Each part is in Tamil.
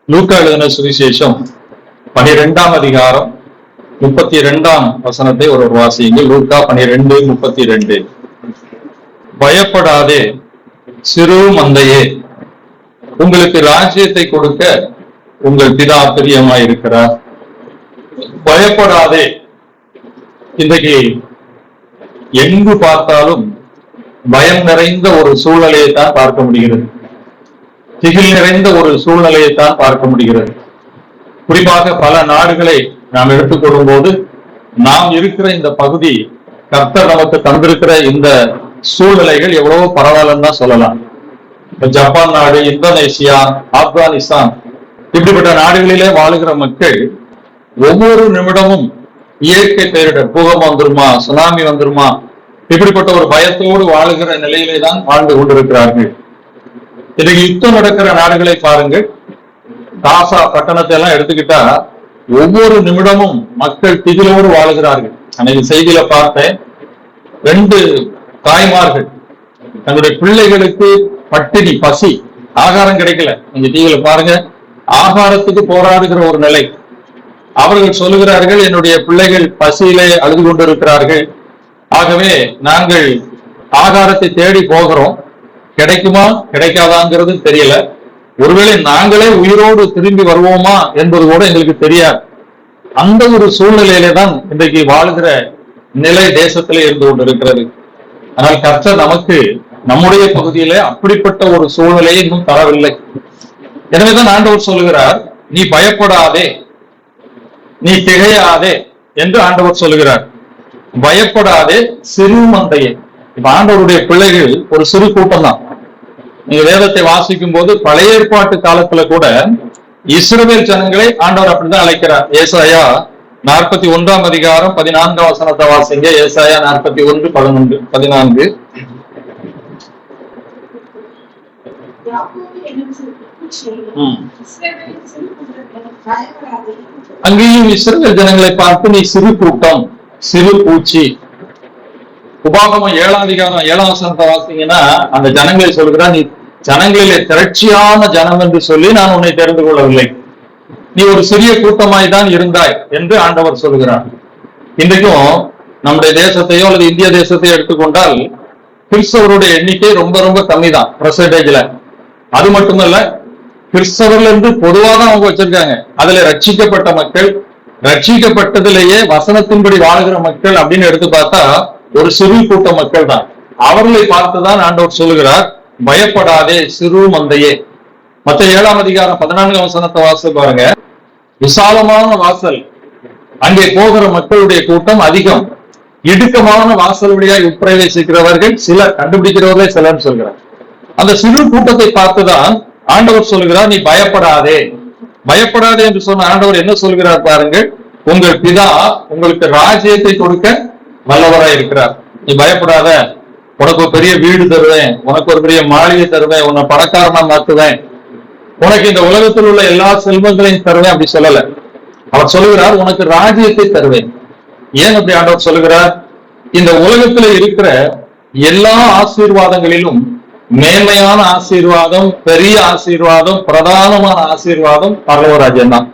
லூக்கா எழுதின சுவிசேஷம் 12ஆம் அதிகாரம் 32ஆம் வசனத்தை ஒரு வாசியுங்கள். லூக்கா 12:32. பயப்படாதே சிறு மந்தையே, உங்களுக்கு ராஜ்யத்தை கொடுக்க உங்கள் பிதா பிரியமாயிருக்கிறார். பயப்படாதே. இன்றைக்கு எங்கு பார்த்தாலும் பயம் நிறைந்த ஒரு சூழ்நிலையை தான் பார்க்க முடிகிறது. திகில் நிறைந்த ஒரு சூழ்நிலையை தான் பார்க்க முடிகிறது. குறிப்பாக பல நாடுகளை நாம் எடுத்துக்கொள்ளும் போது நாம் இருக்கிற இந்த பகுதி, கர்த்தர் நமக்கு தந்திருக்கிற இந்த சூழ்நிலைகள் எவ்வளவோ பரவாயில்லன்னு தான் சொல்லலாம். ஜப்பான் நாடு, இந்தோனேசியா, ஆப்கானிஸ்தான் இப்படிப்பட்ட நாடுகளிலே வாழுகிற மக்கள் ஒவ்வொரு நிமிடமும் இயற்கை பேரிடர், பூகம்பம் வந்துருமா, சுனாமி வந்துருமா, இப்படிப்பட்ட ஒரு பயத்தோடு வாழுகிற நிலையிலே தான் வாழ்ந்து கொண்டிருக்கிறார்கள். இன்னைக்கு யுத்தம் நடக்கிற நாடுகளை பாருங்கள். காசா பட்டணத்தை எல்லாம் எடுத்துக்கிட்டா ஒவ்வொரு நிமிடமும் மக்கள் திகிலோடு வாழுகிறார்கள். அன்னைக்கு செய்தியில பார்த்தேன், 2 தாய்மார்கள் தன்னுடைய பிள்ளைகளுக்கு பட்டினி, பசி, ஆகாரம் கிடைக்கல. நீங்க டிவியில பாருங்க, ஆகாரத்துக்கு போராடுகிற ஒரு நிலை. அவர்கள் சொல்லுகிறார்கள், என்னுடைய பிள்ளைகள் பசியிலே அழுது கொண்டிருக்கிறார்கள், ஆகவே நாங்கள் ஆகாரத்தை தேடி போகிறோம், கிடைக்குமா கிடைக்காதாங்கிறது தெரியல, ஒருவேளை நாங்களே உயிரோடு திரும்பி வருவோமா என்பது கூட எங்களுக்கு தெரியாது. அந்த ஒரு சூழ்நிலையிலே தான் இன்றைக்கு வாழ்கிற நிலை தேசத்திலே இருந்து கொண்டிருக்கிறது. ஆனால் கர்த்தர் நமக்கு நம்முடைய பகுதியிலே அப்படிப்பட்ட ஒரு சூழ்நிலையை இன்னும் தரவில்லை. எனவேதான் ஆண்டவர் சொல்லுகிறார், நீ பயப்படாதே, நீ திகையாதே என்று ஆண்டவர் சொல்லுகிறார். பயப்படாதே சிறு மந்தையே. இப்ப ஆண்டவருடைய பிள்ளைகள் ஒரு சிறு கூட்டம் தான். நீங்க வேதத்தை வாசிக்கும் போது பழைய ஏற்பாட்டு காலத்துல கூட இஸ்ரவேல் ஜனங்களை ஆண்டவர் அப்படிதான் அழைக்கிறார். ஏசாயா 41ஆம் அதிகாரம் 14ஆம் வசனத்தை வாசிங்க. ஏசாயா 41:14. அங்கேயும் இஸ்ரவேல் ஜனங்களை பார்த்து நீ சிறு கூட்டம், சிறு பூச்சி. உபாகமம் 7ஆம் அதிகாரம் 7ஆம் வசனத்தை வாசிங்கன்னா அந்த ஜனங்களை சொல்கிறார், நீ ஜனங்களிலே திரட்சியான ஜனம் என்று சொல்லி நான் உன்னை தெரிந்து கொள்ளவில்லை, நீ ஒரு சிறிய கூட்டமாய் தான் இருந்தாய் என்று ஆண்டவர் சொல்கிறார். இன்றைக்கும் நம்முடைய தேசத்தையோ அல்லது இந்திய தேசத்தையோ எடுத்துக்கொண்டால் கிறிஸ்தவருடைய எண்ணிக்கை ரொம்ப ரொம்ப கம்மி தான் பெர்சன்டேஜ்ல. அது மட்டுமல்ல, கிறிஸ்தவர்கள் என்று பொதுவாக அவங்க வச்சிருக்காங்க. அதுல ரட்சிக்கப்பட்ட மக்கள், ரட்சிக்கப்பட்டதிலேயே வசனத்தின்படி வாழ்கிற மக்கள் அப்படின்னு எடுத்து பார்த்தா ஒரு சிறு கூட்ட மக்கள் தான். அவர்களை பார்த்துதான் ஆண்டவர் சொல்லுகிறார், பயப்படாதே சிறு மந்தையே. மற்ற 7ஆம் அதிகாரம் 14ஆம் வசனத்தை வாசல் பாருங்க. விசாலமான வாசல், அங்கே போகிற மக்களுடைய கூட்டம் அதிகம், இடுக்கமான வாசல் வழியாய் உட்பிரவேசிக்கிறவர்கள் சிலர், கண்டுபிடிக்கிறவர்களே சிலர் சொல்கிறார். அந்த சிறு கூட்டத்தை பார்த்துதான் ஆண்டவர் சொல்லுகிறார், நீ பயப்படாதே. பயப்படாதே என்று சொன்ன ஆண்டவர் என்ன சொல்கிறார் பாருங்கள், உங்கள் பிதா உங்களுக்கு ராஜ்யத்தை கொடுக்க வல்லவராய் இருக்கிறார். நீ பயப்படாத, உனக்கு ஒரு பெரிய வீடு தருவேன், உனக்கு ஒரு பெரிய மாளிகை தருவேன், உன்னை பணக்காரனா மாத்துவேன், உனக்கு இந்த உலகத்தில் உள்ள எல்லா செல்வங்களையும் தருவேன் அப்படி சொல்லல. அவர் சொல்லுகிறார், உனக்கு ராஜ்யத்தை தருவேன். ஏன் அப்படி ஆண்டவர் சொல்லுகிறார்? இந்த உலகத்துல இருக்கிற எல்லா ஆசீர்வாதங்களிலும் மேன்மையான ஆசீர்வாதம், பெரிய ஆசீர்வாதம், பிரதானமான ஆசீர்வாதம் பரலோக ராஜ்யம் தான்.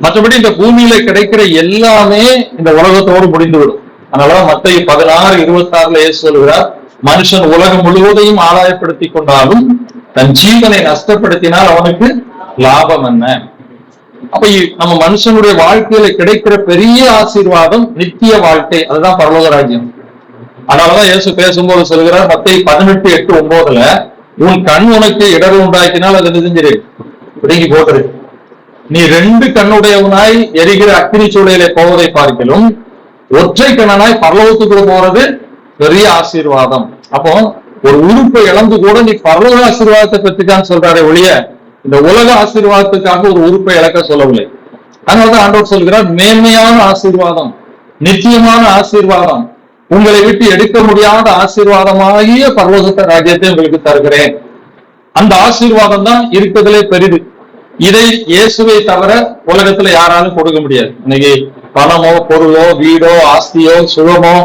மற்றபடி இந்த பூமியில கிடைக்கிற எல்லாமே இந்த உலகத்தோடு முடிந்துவிடும். அதனாலதான் மத்தேயு 16:26 இயேசு சொல்கிறார், மனுஷன் உலகம் முழுவதையும் ஆதாயப்படுத்தி கொண்டாலும் தன் ஜீவனை நஷ்டப்படுத்தினால் அவனுக்கு லாபம் என்ன? அப்ப நம்ம மனுஷனுடைய வாழ்க்கையில கிடைக்கிற பெரிய ஆசீர்வாதம் நித்திய வாழ்க்கை, அதுதான் பரலோக ராஜ்யம். அதனாலதான் இயேசு பேசும்போது சொல்கிறார், மத்தேயு 18:8-9, உன் கண் உனக்கு இடர் உண்டாக்கினால் அதை நெஞ்சிரு பிடுங்கி போட்டுரு. நீ 2 கண்ணுடையவனாய் எரிகிற அக்கினி சூளையிலே போவதை பார்க்கலும் ஒற்றை கண்ணனாய் பரலோகத்துக்குள்ள போறது பெரிய ஆசீர்வாதம். அப்போ ஒரு உறுப்பை இழந்து கூட நீ பரலோக ஆசீர்வாதத்தை பற்றிதான் சொல்றாரே ஒழிய இந்த உலக ஆசீர்வாதத்துக்காக ஒரு உறுப்பை இழக்க சொல்லவில்லை. அதனாலதான் ஆண்டவர் சொல்கிறார், மேன்மையான ஆசீர்வாதம், நிச்சயமான ஆசீர்வாதம், உங்களை விட்டு எடுக்க முடியாத ஆசீர்வாதமாகிய பரலோக ராஜ்யத்தை உங்களுக்கு தருகிறேன். அந்த ஆசீர்வாதம் தான் இருக்கிறதுலே பெரிது. இதை இயேசுவை தவிர உலகத்துல யாராலும் கொடுக்க முடியாது. இன்னைக்கு பணமோ, பொருளோ, வீடோ, ஆஸ்தியோ, சுகமோ,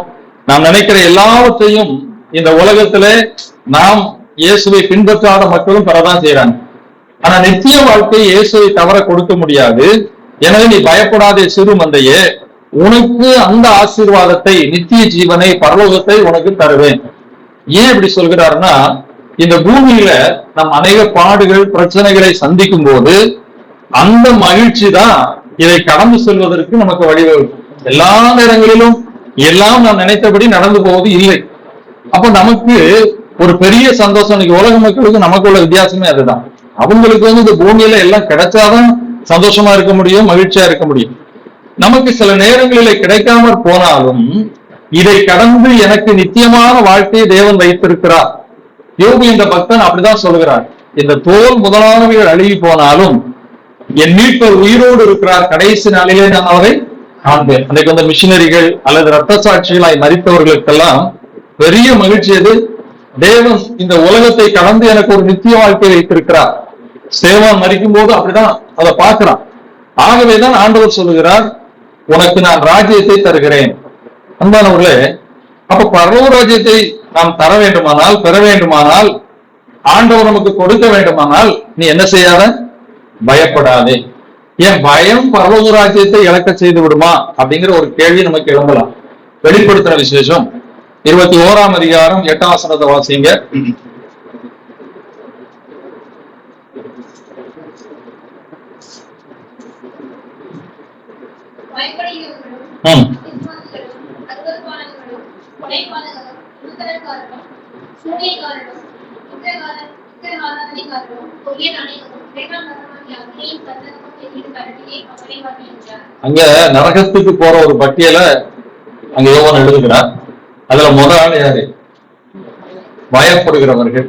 நாம் நினைக்கிற எல்லாவற்றையும் இந்த உலகத்திலே நாம் இயேசுவை பின்பற்றாத மக்களும் பெறதான் செய்யறாங்க. ஆனா நித்திய வாழ்க்கை இயேசுவை தவற கொடுக்க முடியாது. எனவே நீ பயப்படாதே சிறு மந்தையே, உனக்கு அந்த ஆசீர்வாதத்தை, நித்திய ஜீவனை, பரலோகத்தை உனக்கு தருவேன். ஏன் இப்படி சொல்கிறாருன்னா, இந்த பூமியில நம் அநேக பாடுகள் பிரச்சனைகளை சந்திக்கும் போது அந்த மகிழ்ச்சி தான் இதை கடந்து செல்வதற்கு நமக்கு வழிவகுக்கும். எல்லா நேரங்களிலும் எல்லாம் நாம் நினைத்தபடி நடந்து போவது இல்லை. அப்ப நமக்கு ஒரு பெரிய சந்தோஷம். இன்னைக்கு உலக மக்களுக்கு நமக்கு உள்ள வித்தியாசமே அதுதான். அவங்களுக்கு இந்த பூமியில எல்லாம் கிடைச்சாதான் சந்தோஷமா இருக்க முடியும், மகிழ்ச்சியா இருக்க முடியும். நமக்கு சில நேரங்களிலே கிடைக்காமற் போனாலும் இதை கடந்து எனக்கு நித்தியமான வாழ்க்கையை தேவன் வைத்திருக்கிறார். யோபு இந்த பக்தன் அப்படிதான் சொல்கிறார். இந்த தோல் முதலானவைகள் அழுகி போனாலும் என் மீட்பர் உயிரோடு இருக்கிறார், கடைசி நாளிலே நான் அவரை காண்பேன். அன்றைக்கு வந்த மிஷினரிகள் அல்லது ரத்த சாட்சிகளாய் மரித்தவர்களுக்கெல்லாம் பெரிய மகிழ்ச்சி எது? தேவன் இந்த உலகத்தை கடந்து எனக்கு ஒரு நித்திய வாழ்க்கை வைத்திருக்கிறார். சேவான் மரிக்கும் போது அப்படிதான் அதை பார்க்கிறான். ஆகவேதான் ஆண்டவர் சொல்லுகிறார், உனக்கு நான் ராஜ்யத்தை தருகிறேன். அன்பானவர்களே, அப்ப பரலோக ராஜ்யத்தை நாம் தர வேண்டுமானால், பெற வேண்டுமானால், ஆண்டவர் நமக்கு கொடுக்க வேண்டுமானால் நீ என்ன செய்யாத? பயப்படாதே. ஏன் பயம் பரலோக ராஜ்யத்தை இழக்க செய்து விடுமா அப்படிங்கிற ஒரு கேள்வி நமக்கு எழும்பலாம். வெளிப்படுத்தின விசேஷம் 21ஆம் அதிகாரம் 8ஆம் வசனத்தை வாசிங்க. அங்க நரகத்துக்கு போற ஒரு பட்டியலை அங்க யோவான் எழுதுகிறார். அதுல முதல் ஆள் யாரு? பயப்படுகிறவர்கள்,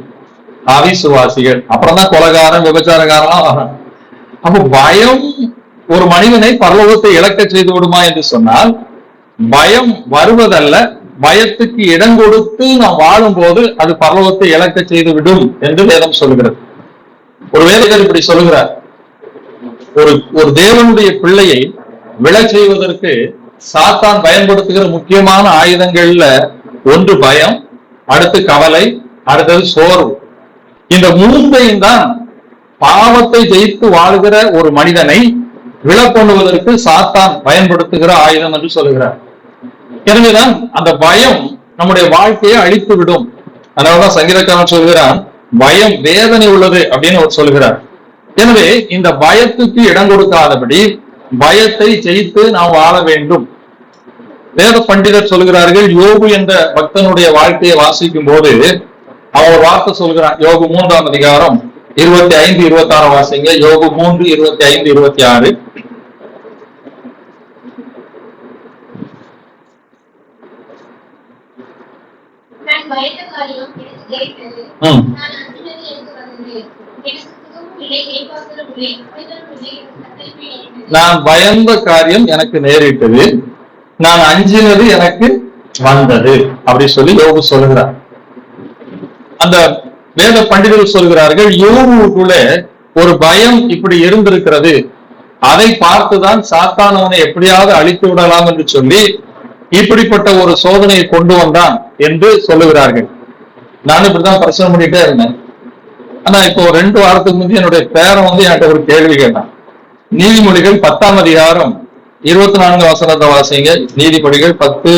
அவிசுவாசிகள், அப்புறம் தான் கொலைகாரன், விபச்சாரக்காரன் வரான். அப்ப பயம் ஒரு மனிதனை பரலோகத்தை இழக்க செய்து விடுமா என்று சொன்னால், பயம் வருவதல்ல, பயத்துக்கு இடம் கொடுத்து நாம் வாழும் போது அது பரலோகத்தை இழக்க செய்து விடும் என்று வேதம் சொல்கிறது. ஒரு வேலைகள் இப்படி சொல்லுகிறார், ஒரு தேவனுடைய பிள்ளையை விழச் செய்வதற்கு சாத்தான் பயன்படுத்துகிற முக்கியமான ஆயுதங்கள்ல ஒன்று பயம், அடுத்து கவலை, அடுத்தது சோர்வு. இந்த மூன்றையும் தான் பாவத்தை ஜெயித்து வாழுகிற ஒரு மனிதனை விழப்பண்ணுவதற்கு சாத்தான் பயன்படுத்துகிற ஆயுதம் என்று சொல்லுகிறார். எனவேதான் அந்த பயம் நம்முடைய வாழ்க்கையை அழித்து விடும். அதனாலதான் சங்கீதக்காரன் சொல்கிறான், பயம் வேதனை உள்ளது அப்படின்னு அவர் சொல்கிறார். எனவே இந்த பயத்துக்கு இடம் கொடுக்காதபடி பயத்தை ஜெயித்து நாம் வாழ வேண்டும். வேத பண்டிதர் சொல்கிறார்கள், யோபு என்ற பக்தனுடைய வாழ்க்கையை வாசிக்கும் போது அவர் வார்த்தை சொல்கிறான். யோபு 3ஆம் அதிகாரம் 25, 26 வாசிங்க. யோபு 3, 25, 26. நான் பயந்த காரியம் எனக்கு நேரிட்டது, நான் அஞ்சினது எனக்கு வந்தது அப்படி சொல்லி யோபு சொல்லுகிறார். அந்த வேத பண்டிதர்கள் சொல்கிறார்கள், யோபுக்குள்ள ஒரு பயம் இப்படி இருந்திருக்கிறது, அதை பார்த்துதான் சாத்தான் அவனை எப்படியாவது அழித்து விடலாம் என்று சொல்லி இப்படிப்பட்ட ஒரு சோதனையை கொண்டு வந்தான் என்று சொல்லுகிறார்கள். நானும் இப்படிதான் பிரச்சனை பண்ணிட்டே இருந்தேன். ஆனா இப்போ 2 வாரத்துக்கு முந்தைய என்னுடைய பேரன் என்கிட்ட ஒரு கேள்வி கேட்டான். நீதிமொழிகள் 10ஆம் அதிகாரம் 24 வசனத்தை வாசிங்க. நீதிமொழிகள் 10.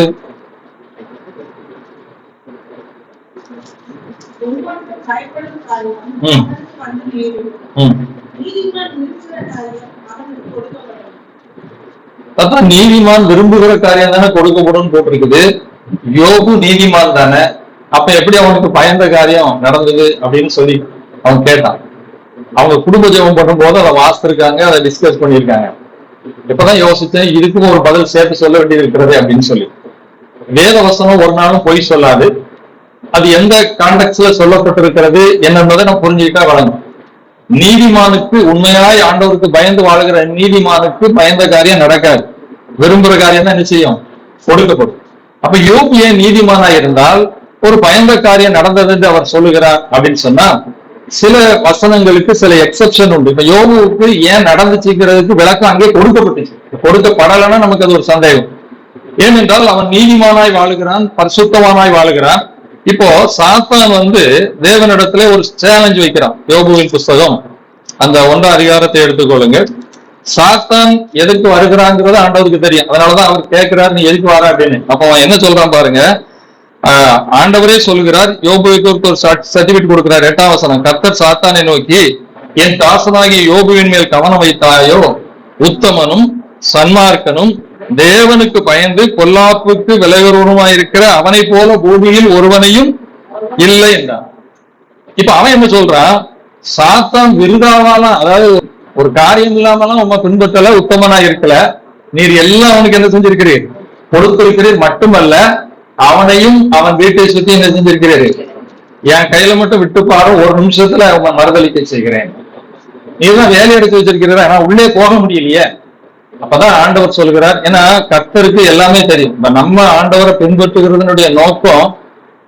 நீதிமான் விரும்புகிற காரியம் தானே கொடுக்கப்படும் போட்டிருக்குது. யோபு நீதிமான் தானே, அப்ப எப்படி அவனுக்கு பயந்த காரியம் நடந்தது அப்படின்னு சொல்லி அவன் கேட்டான். அவங்க குடும்ப ஜெபம் பண்ணும் போது அதை வாசித்திருக்காங்க, அதை டிஸ்கஸ் பண்ணியிருக்காங்க. இப்பதான் யோசிச்சேன், இதுக்கும் ஒரு பதில் சேர்த்து சொல்ல வேண்டியது இருக்கிறது அப்படின்னு சொல்லி. வேத வசனம் ஒரு நாளும் பொய் சொல்லாது. அது எந்த கான்டெக்ட்ல சொல்லப்பட்டிருக்கிறது என்னன்றதை நம்ம புரிஞ்சுக்கிட்டா வழங்கும். நீதிமானுக்கு, உண்மையாய் ஆண்டவருக்கு பயந்து வாழ்கிற நீதிமானுக்கு பயந்த காரியம் நடக்காது. விரும்புகிற காரியம் தான் என்ன செய்யும்? கொடுக்கப்படும். அப்ப யோபு ஏன் நீதிமானா இருந்தால் ஒரு பயந்த காரியம் நடந்தது என்று அவர் சொல்லுகிறார் அப்படின்னு சொன்னா, சில வசனங்களுக்கு சில எக்ஸெப்ஷன் உண்டு. இப்ப யோபுவுக்கு ஏன் நடந்துச்சுங்கிறதுக்கு விளக்கம் அங்கே கொடுக்கப்பட்டுச்சு. கொடுக்கப்படலைன்னா நமக்கு அது ஒரு சந்தேகம். ஏனென்றால் அவன் நீதிமானாய் வாழுகிறான், பரிசுத்தவானாய் வாழுகிறான். இப்போ சாத்தான் தேவனிடத்துல ஒரு சேலஞ்ச் வைக்கிறான். யோபுவின் புஸ்தகம் அந்த 1ஆம் அதிகாரத்தை எடுத்துக்கொள்ளுங்க. சாத்தான் எதுக்கு வருகிறாங்கிறது ஆண்டவருக்கு தெரியும். அதனாலதான் அவர் கேட்கிறாரு, நீ எதுக்கு வர அப்படின்னு. அப்ப அவன் என்ன சொல்றான் பாருங்க. ஆண்டவரே சொல்கிறார், யோபுவுக்கு ஒரு சர்டிபிகேட் கொடுக்கிறார். 8ஆம் வசனம், கர்த்தர் சாத்தானை நோக்கி, என் தாசனாகிய யோபுவின் மேல் கவனம் வைத்தாயோ? உத்தமனும் சன்மார்க்கனும் தேவனுக்கு பயந்து பொல்லாப்புக்கு விளைவுருவமாயிருக்கிற அவனை போல பூமியில் ஒருவனையும் இல்லை என்றான். இப்ப அவன் என்ன சொல்றான், சாத்தான் விருதாவாலாம், அதாவது ஒரு காரியம் இல்லாமலாம் உங்க பின்பற்றல, உத்தமனா இருக்கல, நீர் எல்லாம் அவனுக்கு என்ன செஞ்சிருக்கிறீர், கொடுத்திருக்கிறீர். மட்டுமல்ல, அவனையும் அவன் வீட்டை சுத்தி என்ன செஞ்சிருக்கிறாரு, என் கையில மட்டும் விட்டு பாரு, ஒரு நிமிஷத்துல அவன் மறுதளிக்க செய்கிறேன். நீதான் வேலை எடுத்து வச்சிருக்கிறார், ஆனா உள்ளே போக முடியலையே. அப்பதான் ஆண்டவர் சொல்கிறார், ஏன்னா கர்த்தருக்கு எல்லாமே தெரியும். நம்ம ஆண்டவரை பின்பற்றுகிறதுனுடைய நோக்கம்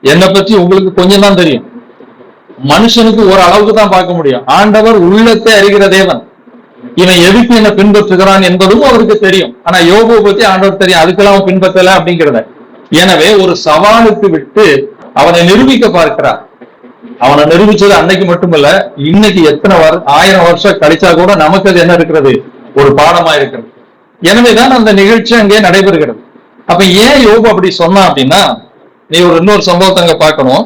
என்னை பற்றி உங்களுக்கு கொஞ்சம் தான் தெரியும். மனுஷனுக்கு ஒரு அளவுக்கு தான் பார்க்க முடியும். ஆண்டவர் உள்ளத்தை அறிகிற தேவன். இவன் எதுக்கு என்ன பின்பற்றுகிறான் என்பதும் அவருக்கு தெரியும். ஆனா யோபுவை பத்தி ஆண்டவர் தெரியும், அதுக்கெல்லாம் அவன் பின்பற்றல அப்படிங்கிறத. எனவே ஒரு சவாலுக்கு விட்டு அவனை நிரூபிக்க பார்க்கிறார். அவனை நிரூபிச்சது அன்னைக்கு மட்டுமல்ல, இன்னைக்கு எத்தனை 1000 வருஷம் கழிச்சா கூட நமக்கு அது என்ன இருக்கிறது, ஒரு பாடமா இருக்கிறது. எனவேதான் அந்த நிகழ்ச்சி அங்கே நடைபெறுகிறது. அப்ப ஏன் யோபு அப்படி சொன்னான் அப்படின்னா, நீ இன்னொரு சம்பவத்தை அங்க பார்க்கணும்.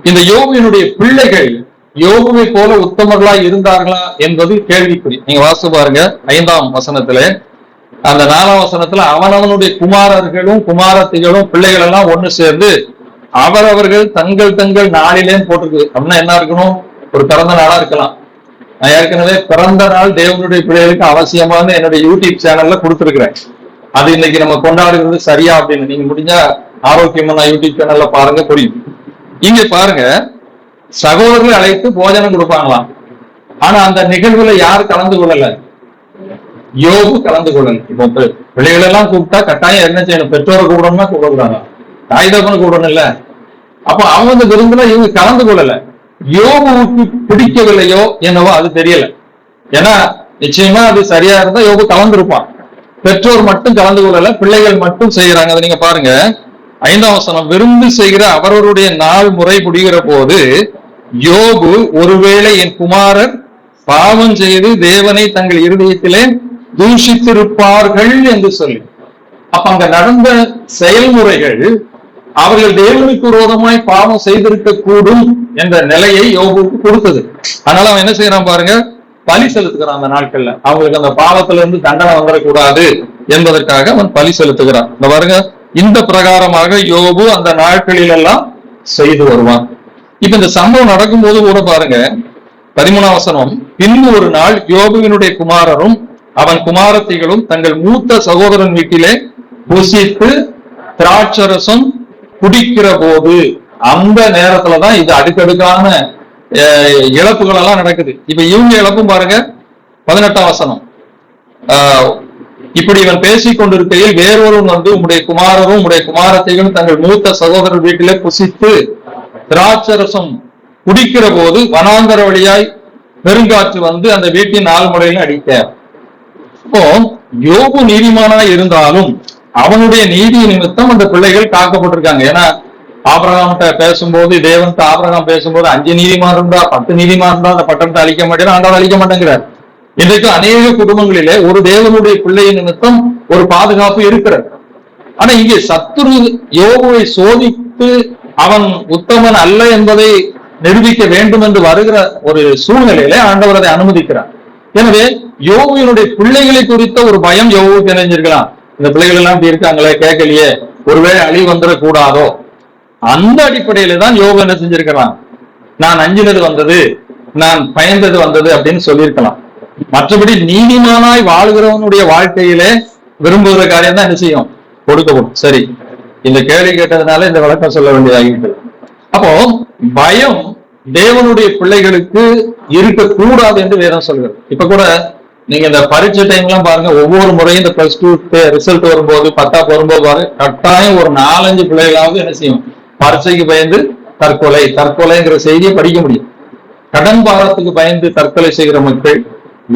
இந்த யோபுவினுடைய பிள்ளைகள் யோபுவை போல உத்தமர்களா இருந்தார்களா என்பது கேள்விக்குறி. நீங்க வாசித்து பாருங்க 5ஆம் வசனத்துல, அந்த 4ஆம் வசனத்துல, அவனவனுடைய குமாரர்களும் குமாரத்திகளும் பிள்ளைகள் எல்லாம் ஒண்ணு சேர்ந்து அவரவர்கள் தங்கள் தங்கள் நாளிலேன்னு போட்டிருக்கு. அப்படின்னா என்ன இருக்கணும், ஒரு பிறந்த நாளா இருக்கலாம். நான் ஏற்கனவே பிறந்த நாள் தேவனுடைய பிள்ளைகளுக்கு அவசியமான என்னுடைய யூடியூப் சேனல்ல கொடுத்துருக்கிறேன். அது இன்னைக்கு நம்ம கொண்டாடுகிறது சரியா அப்படின்னு நீங்க முடிஞ்சா ஆரோக்கியமான யூடியூப் சேனல்ல பாருங்க, புரியும். இங்க பாருங்க, சகோதரர்களை அழைத்து போஜனம் கொடுப்பாங்களாம். ஆனா அந்த நிகழ்வுல யார் கலந்து கொள்ளல, யோபு கலந்து கொள்ளல. இப்போ பிள்ளைகள் எல்லாம் கூப்பிட்டா கட்டாயம் என்ன செய்யணும், பெற்றோரை கூப்பிடணும்னா கூப்பிடுறாங்க, தாய் தகப்பனை கூப்பிடணும் இல்ல. அப்ப அவங்க விரும்புல, இவங்க கலந்து கொள்ளல. யோபுவுக்கு பிடிக்கவில்லையோ என்னவோ அது தெரியல. ஏன்னா நிச்சயமா அது சரியா இருந்தா யோபு கலந்துருப்பான். பெற்றோர் மட்டும் கலந்து கொள்ளல, பிள்ளைகள் மட்டும் செய்யறாங்க. அதை நீங்க பாருங்க 5ஆம் வசனம், விருந்து செய்கிற அவர்களுடைய நாள் முறை முடிகிற போது யோபு, ஒருவேளை என் குமாரர் பாவம் செய்து தேவனை தங்கள் இருதயத்திலே தூஷித்திருப்பார்கள் என்று சொல்லி. அப்ப அங்க நடந்த செயல்முறைகள் அவர்கள் தேவனுக்கு விரோதமாய் பாவம் செய்திருக்க கூடும் என்ற நிலையை யோபுக்கு கொடுத்தது. அதனால அவன் என்ன செய்யறான் பாருங்க, பலி செலுத்துகிறான். அந்த நாட்கள்ல அவங்களுக்கு அந்த பாவத்துல இருந்து தண்டனை வந்துடக்கூடாது என்பதற்காக அவன் பலி செலுத்துகிறான். இந்த பாருங்க, இந்த பிரகாரமாக யோபு அந்த நாட்களில் எல்லாம் செய்து வருவான். இப்ப இந்த சம்பவம் நடக்கும்போது கூட பாருங்க 13ஆம் வசனம், பின்பு ஒரு நாள் யோபுவினுடைய குமாரரும் அவன் குமாரத்திகளும் தங்கள் மூத்த சகோதரன் வீட்டிலே புசித்து திராட்சரசம் குடிக்கிற போது, அந்த நேரத்துலதான் இது அடுக்கடுக்கான இழப்புகள் எல்லாம் நடக்குது. இப்ப இவங்க இழப்பும் பாருங்க 18ஆம் வசனம், இப்படி இவன் பேசிக் கொண்டிருக்கையில் வேறொருவன் வந்து, உம்முடைய குமாரரும் உம்முடைய குமாரத்தையும் தங்கள் மூத்த சகோதரர் வீட்டிலே புசித்து திராட்சரசம் குடிக்கிற போது வனாந்தர வழியாய் பெருங்காற்று வந்து அந்த வீட்டின் ஆழ்முறையில அடிக்க. இப்போ யோபு நீதிமானாய் இருந்தாலும் அவனுடைய நீதி நிமித்தம் அந்த பிள்ளைகள் காக்கப்பட்டிருக்காங்க. ஏன்னா ஆபிரகாம்கிட்ட பேசும்போது, தேவன்கிட்ட ஆபிரகாம் பேசும்போது 5 நீதிமான் இருந்தா 10 நீதிமான் இருந்தா அந்த பட்டணத்தை அழிக்க மாட்டேன், ஆண்டவர் அழிக்க மாட்டேங்கிறார். இன்றைக்கு அநேக குடும்பங்களிலே ஒரு தேவனுடைய பிள்ளையின் நிமித்தம் ஒரு பாதுகாப்பு இருக்கிறது. ஆனா இங்கே சத்துரு யோபுவை சோதித்து அவன் உத்தமன் அல்ல என்பதை நிரூபிக்க வேண்டும் என்று வருகிற ஒரு சூழ்நிலையில ஆண்டவர் அதை அனுமதிக்கிறார். எனவே யோபுவினுடைய பிள்ளைகளை குறித்த ஒரு பயம் யோபுவுக்கு நினைஞ்சிருக்கலாம். இந்த பிள்ளைகள் எல்லாம் இப்படி இருக்காங்களே, கேட்கலையே, ஒருவேளை அழி வந்துடக்கூடாதோ, அந்த அடிப்படையில தான் யோபு என்ன செஞ்சிருக்கலாம், நான் அஞ்சினது வந்தது, நான் பயந்தது வந்தது அப்படின்னு சொல்லியிருக்கலாம். மற்றபடி நீதிமானாய் வாழ்கிறவனுடைய வாழ்க்கையிலே விரும்புகிற காரியம் தான் என்ன செய்யும், கொடுக்கப்படும். சரி, இந்த கேள்வி கேட்டதுனால இந்த விளக்கம் சொல்ல வேண்டியதாகிவிட்டது. அப்போ பயம் தேவனுடைய பிள்ளைகளுக்கு இருக்கக்கூடாது என்று வேதம் சொல்கிறது. இப்ப கூட நீங்க இந்த பரீட்சை டைம் எல்லாம் பாருங்க, ஒவ்வொரு முறையும் இந்த +2 ரிசல்ட் வரும்போது 10ஆம் வரும்போது பாருங்க, கட்டாயம் ஒரு 4-5 பிள்ளைகளாவது என்ன செய்யும், பரீட்சைக்கு பயந்து தற்கொலைங்கிற செய்தியை படிக்க முடியும். கடன் பாரத்துக்கு பயந்து தற்கொலை செய்கிற மக்கள்,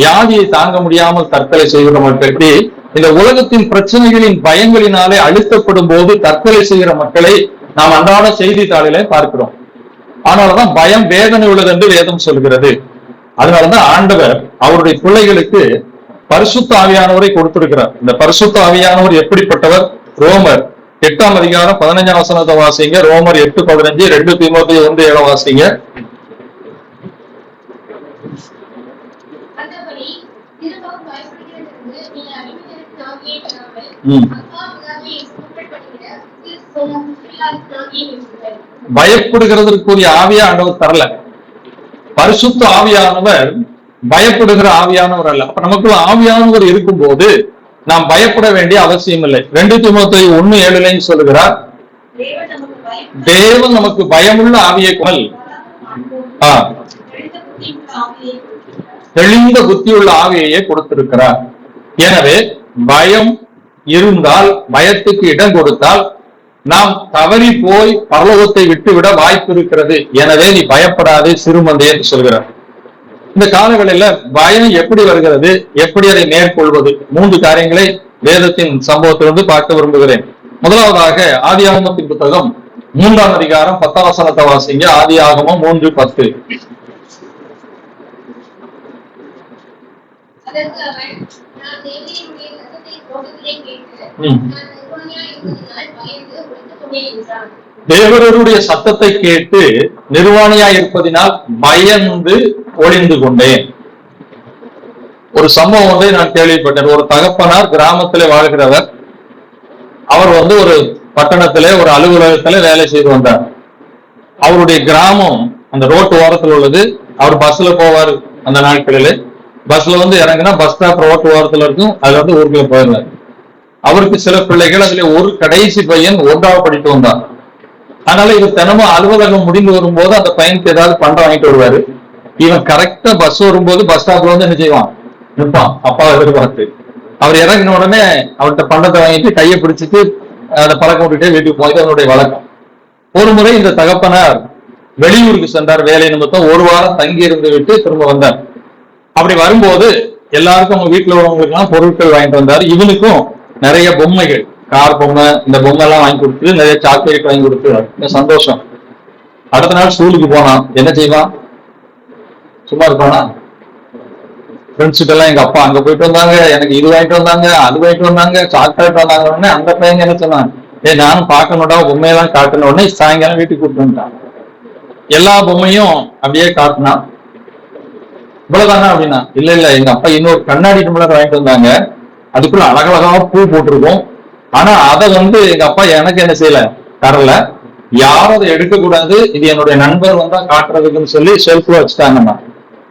வியாதியை தாங்க முடியாமல் தற்கொலை செய்கிற மக்கள், இப்படி இந்த உலகத்தின் பிரச்சனைகளின் பயங்களினாலே அழுத்தப்படும் போது தற்கொலை செய்கிற மக்களை நாம் அன்றாட செய்தித்தாளிலே பார்க்கிறோம். ஆனால்தான் பயம் வேதனை உள்ளது என்று வேதம் சொல்கிறது. அதனாலதான் ஆண்டவர் அவருடைய பிள்ளைகளுக்கு பரிசுத்த ஆவியானவரை கொடுத்திருக்கிறார். இந்த பரிசுத்த ஆவியானவர் எப்படிப்பட்டவர்? ரோமர் 8ஆம் அதிகாரம் 15ஆம் வசனத்தை வாசிங்க. ரோமர் 8:15, 2 தீமோத்தேயு 1:7 வாசிங்க. பயப்படுகிறதற்குரிய ஆவியா ஆண்டவர் தரல. பரிசுத்த ஆவியானவர் பயப்படுகிற ஆவியானவர் அல்ல. அப்ப நமக்குள்ள ஆவியானவர் இருக்கும் போது நாம் பயப்பட வேண்டிய அவசியம் இல்லை. 2 தீமோத்தேயு 1:7 சொல்லுகிறார், தேவன் நமக்கு பயமுள்ள ஆவியை கொள், தெளிந்த புத்தியுள்ள ஆவியையே கொடுத்திருக்கிறார். எனவே பயம் இருந்தால், பயத்துக்கு இடம் கொடுத்தால் நாம் தவறி போய் பரலோகத்தை விட்டுவிட வாய்ப்பு இருக்கிறது. எனவே நீ பயப்படாதே சிறுமந்தை என்று சொல்கிறார். இந்த காலங்களில பயம் எப்படி வருகிறது, எப்படி அதை மேற்கொள்வது? 3 காரியங்களை வேதத்தின் சம்பவத்திலிருந்து பார்க்க விரும்புகிறேன். முதலாவதாக ஆதியாகமத்தின் புத்தகம் 3ஆம் அதிகாரம் 10ஆம் வசனத்தை வாசிங்க. ஆதியாகமம் 3:10. தேவருடைய சத்தத்தை கேட்டு நிர்வாணியா இருப்பதினால் பயந்து ஒளிந்து கொண்டேன். ஒரு சம்பவம் வந்து நான் கேள்விப்பட்டேன். ஒரு தகப்பனார் கிராமத்திலே வாழ்கிறவர். அவர் வந்து ஒரு பட்டணத்திலே ஒரு அலுவலகத்திலே வேலை செய்து வந்தார். அவருடைய கிராமம் அந்த ரோட்டு ஓரத்தில் உள்ளது. அவர் பஸ்ல போவார். அந்த நாட்களிலே பஸ்ல வந்து இறங்கினா பஸ் ஸ்டாப் ரோட்டு ஓரத்துல இருக்கும். அதுல வந்து ஊருக்குள்ள போயிருந்தார். அவருக்கு சில பிள்ளைகள், அதுல ஒரு கடைசி பையன் 1ஆவது படித்து வந்தார். அதனால இவர் தினமும் அலுவலகம் முடிந்து வரும்போது அந்த பையனுக்கு ஏதாவது பண்டம் வாங்கிட்டு வருவாரு. இவன் கரெக்டா பஸ் வரும்போது பஸ் ஸ்டாப்ல வந்து என்ன செய்வான், நிற்பான். அப்பா எதிர்பார்த்து அவர் இறங்கின உடனே அவர்கிட்ட பண்டத்தை வாங்கிட்டு கையை பிடிச்சிட்டு அதை பழக்கம் விட்டுட்டே வீட்டுக்கு போய் அவனுடைய வழக்கம். ஒரு முறை இந்த தகப்பனார் வெளியூருக்கு சென்றார் வேலை நிமித்தம். 1 வாரம் தங்கி இருந்து விட்டு திரும்ப வந்தார். அப்படி வரும்போது எல்லாருக்கும் அவங்க வீட்டுல உள்ளவங்களுக்கு எல்லாம் பொருட்கள் வாங்கிட்டு வந்தாரு. இவனுக்கும் நிறைய பொம்மைகள், கார் பொம்மை, இந்த பொம்மை எல்லாம் வாங்கி கொடுத்து, நிறைய சாக்லேட் வாங்கி கொடுத்து சந்தோஷம். அடுத்த நாள் ஸ்கூலுக்கு போனான். என்ன செய்வான்? சும்மா இருப்பானா? ஃப்ரெண்ட்ஸ் எல்லாம் எங்க அப்பா அங்க போயிட்டு வந்தாங்க, எனக்கு இது வாங்கிட்டு வந்தாங்க, அது வாங்கிட்டு வந்தாங்க, சாக்லேட் வந்தாங்க. உடனே அந்த பையன் என்ன சொன்னான், நானும் பார்க்கணும்டா பொம்மையெல்லாம் காட்டணும். உடனே சாயங்காலம் வீட்டுக்கு கூப்பிட்டு வந்துட்டான். எல்லா பொம்மையும் அப்படியே காட்டினான். இவ்வளவுதானா அப்படின்னா, இல்ல இல்ல எங்க அப்பா இன்னொரு கண்ணாடி டம்ளர் வாங்கிட்டு வந்தாங்க, அதுக்குள்ள அழகழகாக பூ போட்டிருக்கும். ஆனா அதை வந்து எங்க அப்பா எனக்கு என்ன செய்யல, தரல. யாரும் அதை எடுக்கக்கூடாது, இது என்னுடைய நண்பர் வந்தா காட்டுறதுக்குன்னு சொல்லி செல்ஃப்ல வச்சுட்டாங்கண்ணா.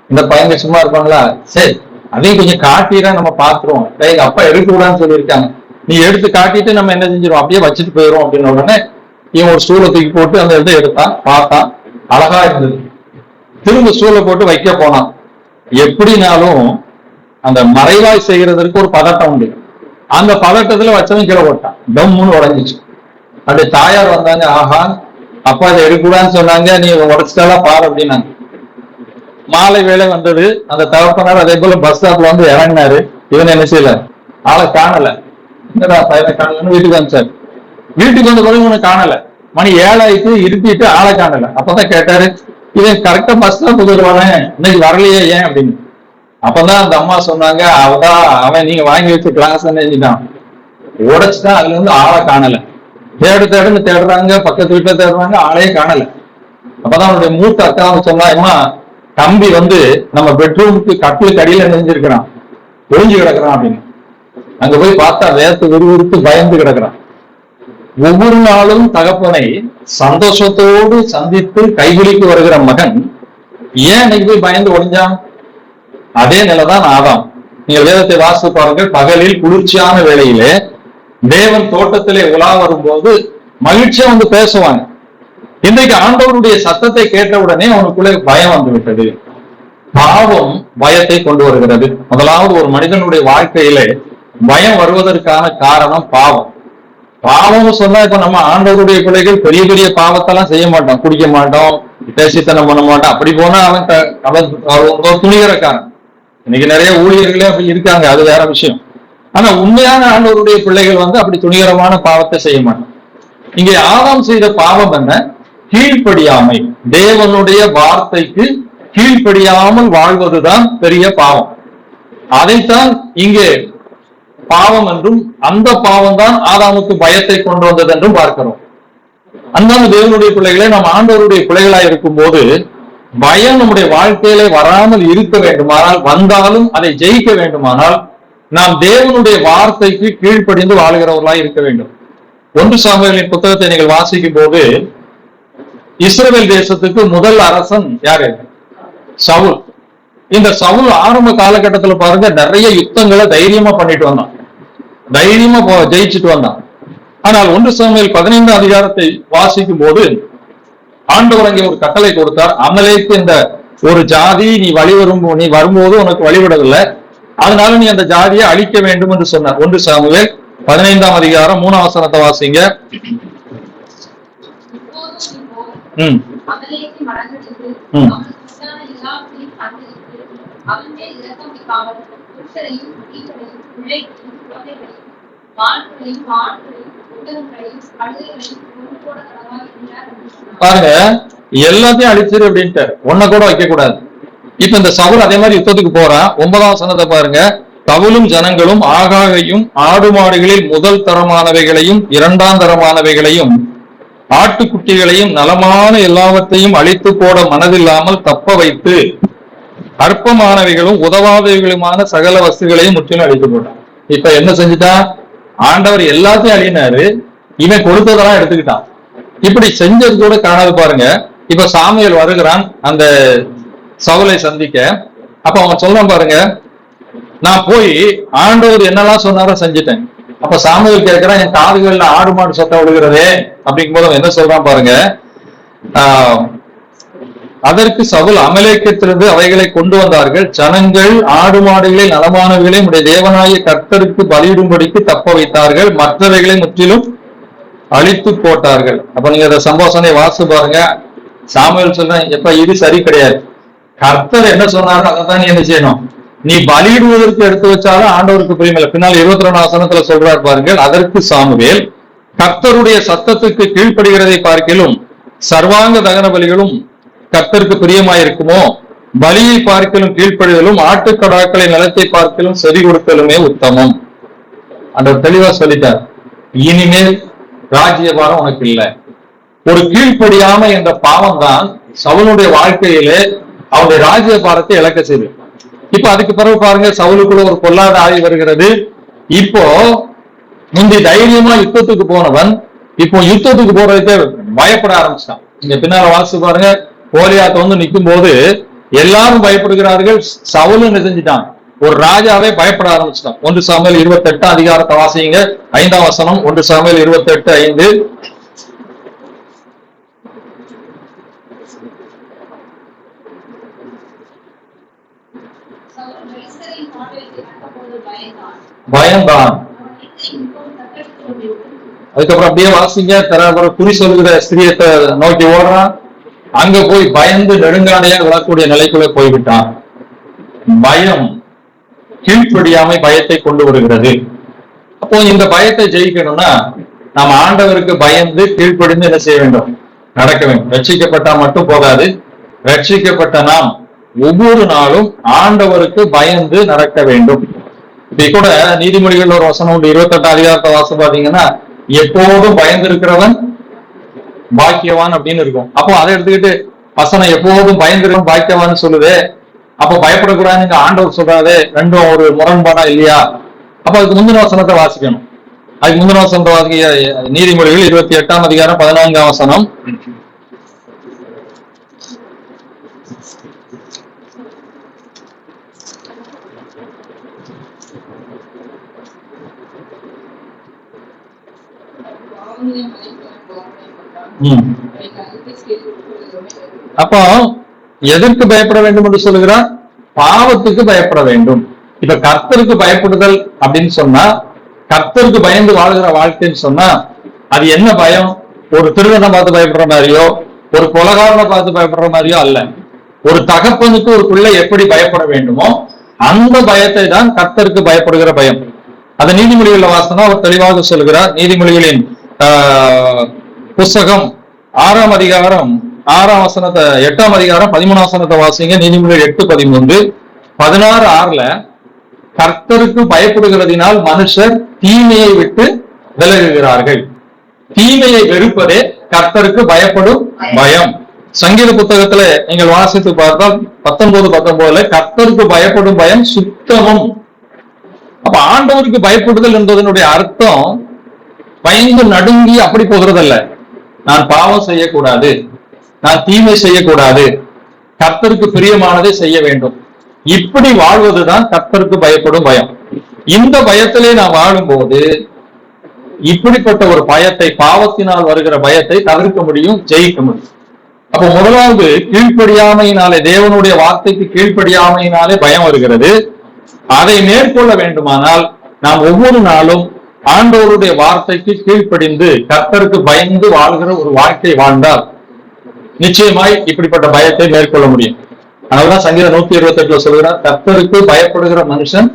இந்த பையங்க சும்மா இருப்பாங்களா, சரி அதையும் கொஞ்சம் காட்டிடா நம்ம பாத்துருவோம், எங்க அப்பா எடுக்கக்கூடாதுன்னு சொல்லியிருக்காங்க, நீ எடுத்து காட்டிட்டு நம்ம என்ன செஞ்சிருவோம், அப்படியே வச்சுட்டு போயிடும் அப்படின்னு. உடனே இவன் ஒரு ஸ்டூலை தூக்கி போட்டு அந்த இதை எடுத்தான், பார்த்தான், அழகா இருந்தது. திரும்ப ஸ்டூலை போட்டு வைக்க போனான். எப்படினாலும் அந்த மறைவாய் செய்கிறதற்கு ஒரு பதட்டம் உண்டு. அந்த பதட்டத்துல வச்சவன் கீழே போட்டான், டம்முன்னு உடஞ்சிச்சு. அப்படி தாயார் வந்தாங்க, ஆஹா அப்பா இதை எடுக்கக்கூடாதுன்னு சொன்னாங்க, நீ உடச்சிட்டாலாம் பாரு அப்படின்னாங்க. மாலை வேலை வந்தது. அந்த தகப்பனார் அதே போல பஸ் ஸ்டாப்ல வந்து இறங்கினாரு. இவன் என்ன செய்யல, ஆளை காணல. என்னடா பையனை காணலன்னு வீட்டுக்கு வந்துச்சாரு. வீட்டுக்கு வந்த பிறகு இவனை காணல. மணி 7 ஆயிட்டு, இருத்திட்டு ஆளை காணல. அப்பதான் கேட்டாரு, இவன் கரெக்டா பஸ் ஸ்டாப் வருவானே, இன்னைக்கு வரலையே ஏன் அப்படின்னு. அப்பதான் அந்த அம்மா சொன்னாங்க, அவன் நீங்க வாங்கி வச்ச கிளாஸ் செஞ்சுட்டான், உடைச்சுதான். அதுல இருந்து ஆளை காணல. தேடுன்னு தேடுறாங்க, பக்கத்து வீட்டுல தேடுறாங்க, ஆளையே காணல. அப்பதான் அவனுடைய மூத்த அக்காவை சொன்னா, அம்மா தம்பி வந்து நம்ம பெட்ரூமுக்கு கட்டிலுக்கு அடியில நெஞ்சிருக்கிறான், ஒழிஞ்சு கிடக்குறான் அப்படின்னு. அங்க போய் பார்த்தா வேத்து விறுவிறுத்து பயந்து கிடக்குறான். ஒவ்வொரு நாளும் தகப்பனை சந்தோஷத்தோடு சந்தித்து கைகுலிக்கு வருகிற மகன் ஏன் இன்னைக்கு போய் பயந்து ஒழிஞ்சான்? அதே நிலைதான் ஆதாம். நீங்கள் வேதத்தை வாசித்து பாருங்கள். பகலில் குளிர்ச்சியான வேளையிலே தேவன் தோட்டத்திலே உலா வரும்போது மகிழ்ச்சியா வந்து பேசுவாங்க. இன்றைக்கு ஆண்டவருடைய சத்தத்தை கேட்ட உடனே அவனுக்குள்ளே பயம் வந்து விட்டது. பாவம் பயத்தை கொண்டு வருகிறது. முதலாவது ஒரு மனிதனுடைய வாழ்க்கையிலே பயம் வருவதற்கான காரணம் பாவம். பாவம் சொன்னா இப்ப நம்ம ஆண்டவருடைய பிள்ளைகள் பெரிய பெரிய பாவத்தெல்லாம் செய்ய மாட்டோம், குடிக்க மாட்டோம், பேசித்தனம் பண்ண மாட்டோம். அப்படி போனா அவன் துணிகரக்காரன். இன்னைக்கு நிறைய ஊழியர்களே அப்படி இருக்காங்க, அது வேற விஷயம். ஆனா உண்மையான ஆண்டவருடைய பிள்ளைகள் வந்து அப்படி துணிகரமான பாவத்தை செய்ய மாட்டோம். இங்கே ஆதாம் செய்த பாவம் என்ன? கீழ்ப்படியாமை. தேவனுடைய வார்த்தைக்கு கீழ்ப்படியாமல் வாழ்வதுதான் பெரிய பாவம். அதைத்தான் இங்கே பாவம் என்றும், அந்த பாவம் தான் ஆதாமுக்கு பயத்தை கொண்டு வந்தது என்றும் பார்க்கிறோம். அந்தாந்த தேவனுடைய பிள்ளைகளே, நாம் ஆண்டவருடைய பிள்ளைகளாய் இருக்கும் போது பயம் நம்முடைய வாழ்க்கையில வராமல் இருக்க வேண்டுமானால், வந்தாலும் அதை ஜெயிக்க வேண்டுமானால், நாம் தேவனுடைய வார்த்தைக்கு கீழ்ப்படிந்து வாழ்கிறவர்களாய் இருக்க வேண்டும். 1 சாமுவேலின் புத்தகத்தை நீங்கள் வாசிக்கும் போது, இஸ்ரவேல் தேசத்துக்கு முதல் அரசன் யாரு? சவுல். இந்த சவுல் ஆரம்ப காலகட்டத்தில் பாருங்க, நிறைய யுத்தங்களை தைரியமா பண்ணிட்டு வந்தான், தைரியமா ஜெயிச்சுட்டு வந்தான். ஆனால் 1 சாமுவேல் 15 அதிகாரத்தை வாசிக்கும் போது ஆண்டவர் அங்கே ஒரு கட்டளை கொடுத்தார். அமலேக்கு இந்த ஒரு ஜாதி நீ வரும்போது உனக்கு வழிவிடவில்லை, அதனால நீ அந்த ஜாதியை அழிக்க வேண்டும் என்று சொன்னார். 1 சாமுவேல் 15 அதிகாரம் 3 வசனத்தை வாசிங்க. பாருங்க, எல்லாத்தையும் அழிச்சிரு அப்படின்ட்டு, ஒன்ன கூட வைக்க கூடாது. இப்ப இந்த சவுல் அதே மாதிரி யுத்தத்துக்கு போறான். 9 வசனத்தை பாருங்க. சவுலும் ஜனங்களும் ஆகாகையும் ஆடு மாடுகளில் முதல் தரமானவைகளையும் 2ஆம் தரமானவைகளையும் ஆட்டுக்குட்டிகளையும் நலமான எல்லாவற்றையும் அழித்து போட மனதில்லாமல் தப்ப வைத்து அற்பமானவைகளும் உதவாதவைகளுமான சகல வஸ்துகளையும் முற்றிலும் அழித்து போட்டான். இப்ப என்ன செஞ்சுட்டான்? ஆண்டவர் எல்லாத்தையும் அழினாரு, இவன் கொடுத்ததெல்லாம் எடுத்துக்கிட்டான். இப்படி செஞ்சது கூட காணாது பாருங்க. இப்ப சாமுவேல் வருகிறான் அந்த சவுலை சந்திக்க. அப்ப அவன் சொல்றான் பாருங்க, நான் போய் ஆண்டவர் என்னெல்லாம் சொன்னாரோ செஞ்சுட்டேன். அப்ப சாமுவேல் கேட்கிறான், என் காதுகள்ல ஆடு மாடு சத்தம் விழுகிறதே அப்படிங்கும் போது அவன் என்ன சொல்றான் பாருங்க. அதற்கு சவுல், அமலேக்கத்திலிருந்து அவைகளை கொண்டு வந்தார்கள், ஜனங்கள் ஆடு மாடுகளை நலமானவைகளை உடைய தேவனாய கர்த்தருக்கு பலியிடும்படிக்கு தப்ப வைத்தார்கள், மற்றவைகளை முற்றிலும் அழித்து போட்டார்கள். அப்ப நீங்க அந்த சம்பவனை வாசித்து பாருங்க. சாமுவேல் சொல்றேன், எப்ப இது சரி கிடையாது, கர்த்தர் என்ன சொன்னாரோ அதைத்தான் நீ என்ன செய்யணும், நீ பலியிடுவதற்கு எடுத்து வச்சாலும் ஆண்டவருக்கு பிரியமில்லை. பின்னால் 22 வசனத்துல சொல்றார் பாருங்கள். அதற்கு சாமுவேல், கர்த்தருடைய சத்தத்துக்கு கீழ்ப்படுகிறதை பார்க்கிலும் சர்வாங்க தகன பலிகளும் கர்த்தருக்கு பிரியமாயிருக்குமோ, பலியை பார்க்கலும் கீழ்ப்படுதலும் ஆட்டுக்கடாக்களை நிலத்தை பார்க்கலும் செவி கொடுத்தலுமே உத்தமம். அந்த தெளிவா சொல்லிட்டார். இனிமேல் ராஜ்யபாரம் உனக்கு இல்லை. ஒரு கீழ்ப்படியாம என்ற பாவம் தான் சவுலுடைய வாழ்க்கையிலே அவருடைய ராஜ்யபாரத்தை இழக்க செய்து. இப்ப அதுக்கு பிறகு பாருங்க, சவுலுக்குள்ள ஒரு பொல்லாத ஆவி வருகிறது. இப்போ முந்தி தைரியமா யுத்தத்துக்கு போனவன் இப்போ யுத்தத்துக்கு போறதுக்கே பயப்பட ஆரம்பிச்சான். இங்க பின்னால வாசிச்சு பாருங்க, கோலியாத் வந்து நிற்கும் போது எல்லாரும் பயப்படுகிறார்கள். சவுலும் என்ன செஞ்சுட்டான், ஒரு ராஜாவே பயப்பட ஆரம்பிச்சிட்டான். 1 சாமுவேல் 28 அதிகாரத்தை வாசிங்க, 5ஆம் வசனம். 1 சாமுவேல் 28:5. பயம்தான். அதுக்கப்புறம் அப்படியே வாசிங்க. குறி சொல்லுகிற ஸ்திரியத்தை நோக்கி ஓடுறான். அங்க போய் பயந்து நெடுங்கானையா விழக்கூடிய நிலைக்குள்ள போய்விட்டான். பயம் கீழ்ப்படியாமை பயத்தை கொண்டு வருகிறது. அப்போ இந்த பயத்தை ஜெயிக்கணும்னா நாம் ஆண்டவருக்கு பயந்து கீழ்ப்படிந்து என்ன செய்ய வேண்டும், நடக்க வேண்டும். ரட்சிக்கப்பட்டா மட்டும் போகாது, ரட்சிக்கப்பட்ட நாம் ஒவ்வொரு நாளும் ஆண்டவருக்கு பயந்து நடக்க வேண்டும். இப்ப கூட நீதிமொழிகள் ஒரு வசனம் உண்டு, 28 அதிகாரத்தை வாசம் பாத்தீங்கன்னா, எப்போதும் பயந்து இருக்கிறவன் பாக்கியவான் அப்படின்னு இருக்கும். அப்போ அதை எடுத்துக்கிட்டு வசனம் எப்போதும் பயந்து பாக்கியவான்னு சொல்லுது. அப்ப பயப்படக்கூடாதுன்னு ஆண்டவர் சொல்றாரு. ரெண்டும் ஒரு முரண்பாடா இல்லையா? அப்ப அதுக்கு முந்தின வசனத்தை வாசிக்கணும். அதுக்கு முந்தின வசனத்தை வாசிக்க நீதிமொழிகள் 28ஆம் அதிகாரம் 14ஆம் வசனம். அப்போ எதற்கு பயப்பட வேண்டும் என்று சொல்லுகிறார்? பாவத்துக்கு பயப்பட வேண்டும். இப்ப கர்த்தருக்கு பயப்படுதல் அப்படின்னு சொன்னா, கர்த்தருக்கு பயந்து வாழ்கிற வாழ்க்கைன்னு சொன்னா அது என்ன பயம்? ஒரு திருடனை பார்த்து பயப்படுற மாதிரியோ, ஒரு கொலைகாரனை பார்த்து பயப்படுற மாதிரியோ அல்ல. ஒரு தகப்பனுக்கு ஒரு பிள்ளை எப்படி பயப்பட வேண்டுமோ அந்த பயத்தை தான் கர்த்தருக்கு பயப்படுகிற பயம். அதை நீதிமொழிகள் வாசனா அவர் தெளிவாக சொல்கிறார். நீதிமொழிகளின் புஸ்தகம் 6ஆம் அதிகாரம் 6ஆம் வசனத்தை 8ஆம் அதிகாரம் 13ஆம் வசனத்தை வாசிங்க. நீதிமொழிகள் 8:13. 16:6 கர்த்தருக்கு பயப்படுகிறதினால் மனுஷர் தீமையை விட்டு விலகுகிறார்கள். தீமையை வெறுப்பதே கர்த்தருக்கு பயப்படும் பயம். சங்கீத புத்தகத்துல நீங்கள் வாசித்து பார்த்தால் 19:19 கர்த்தருக்கு பயப்படும் பயம் சுத்தமும். அப்ப ஆண்டவருக்கு பயப்படுதல் என்பதனுடைய அர்த்தம் பயந்து நடுங்கி அப்படி போகிறதல்ல. நான் பாவம் செய்யக்கூடாது, நான் தீமை செய்யக்கூடாது, கர்த்தருக்கு பிரியமானதை செய்ய வேண்டும், இப்படி வாழ்வதுதான் கர்த்தருக்கு பயப்படும் பயம். இந்த பயத்திலே நான் வாழும்போது இப்படிப்பட்ட ஒரு பயத்தை, பாவத்தினால் வருகிற பயத்தை தவிர்க்க முடியும், ஜெயிக்க முடியும். அப்ப முதலாவது கீழ்ப்படியாமையினாலே, தேவனுடைய வார்த்தைக்கு கீழ்ப்படியாமையினாலே பயம் வருகிறது. அதை மேற்கொள்ள வேண்டுமானால் நாம் ஒவ்வொரு நாளும் ஆண்டவருடைய வார்த்தைக்கு கீழ்ப்படிந்து கர்த்தருக்கு பயந்து வாழ்கிற ஒரு வாழ்க்கை வாழ்ந்தால் நிச்சயமாய் இப்படிப்பட்ட பயத்தை மேற்கொள்ள முடியும். அதனாலதான் சங்கீதம் 128 சொல்கிறார், கர்த்தருக்கு பயப்படுகிற மனுஷன்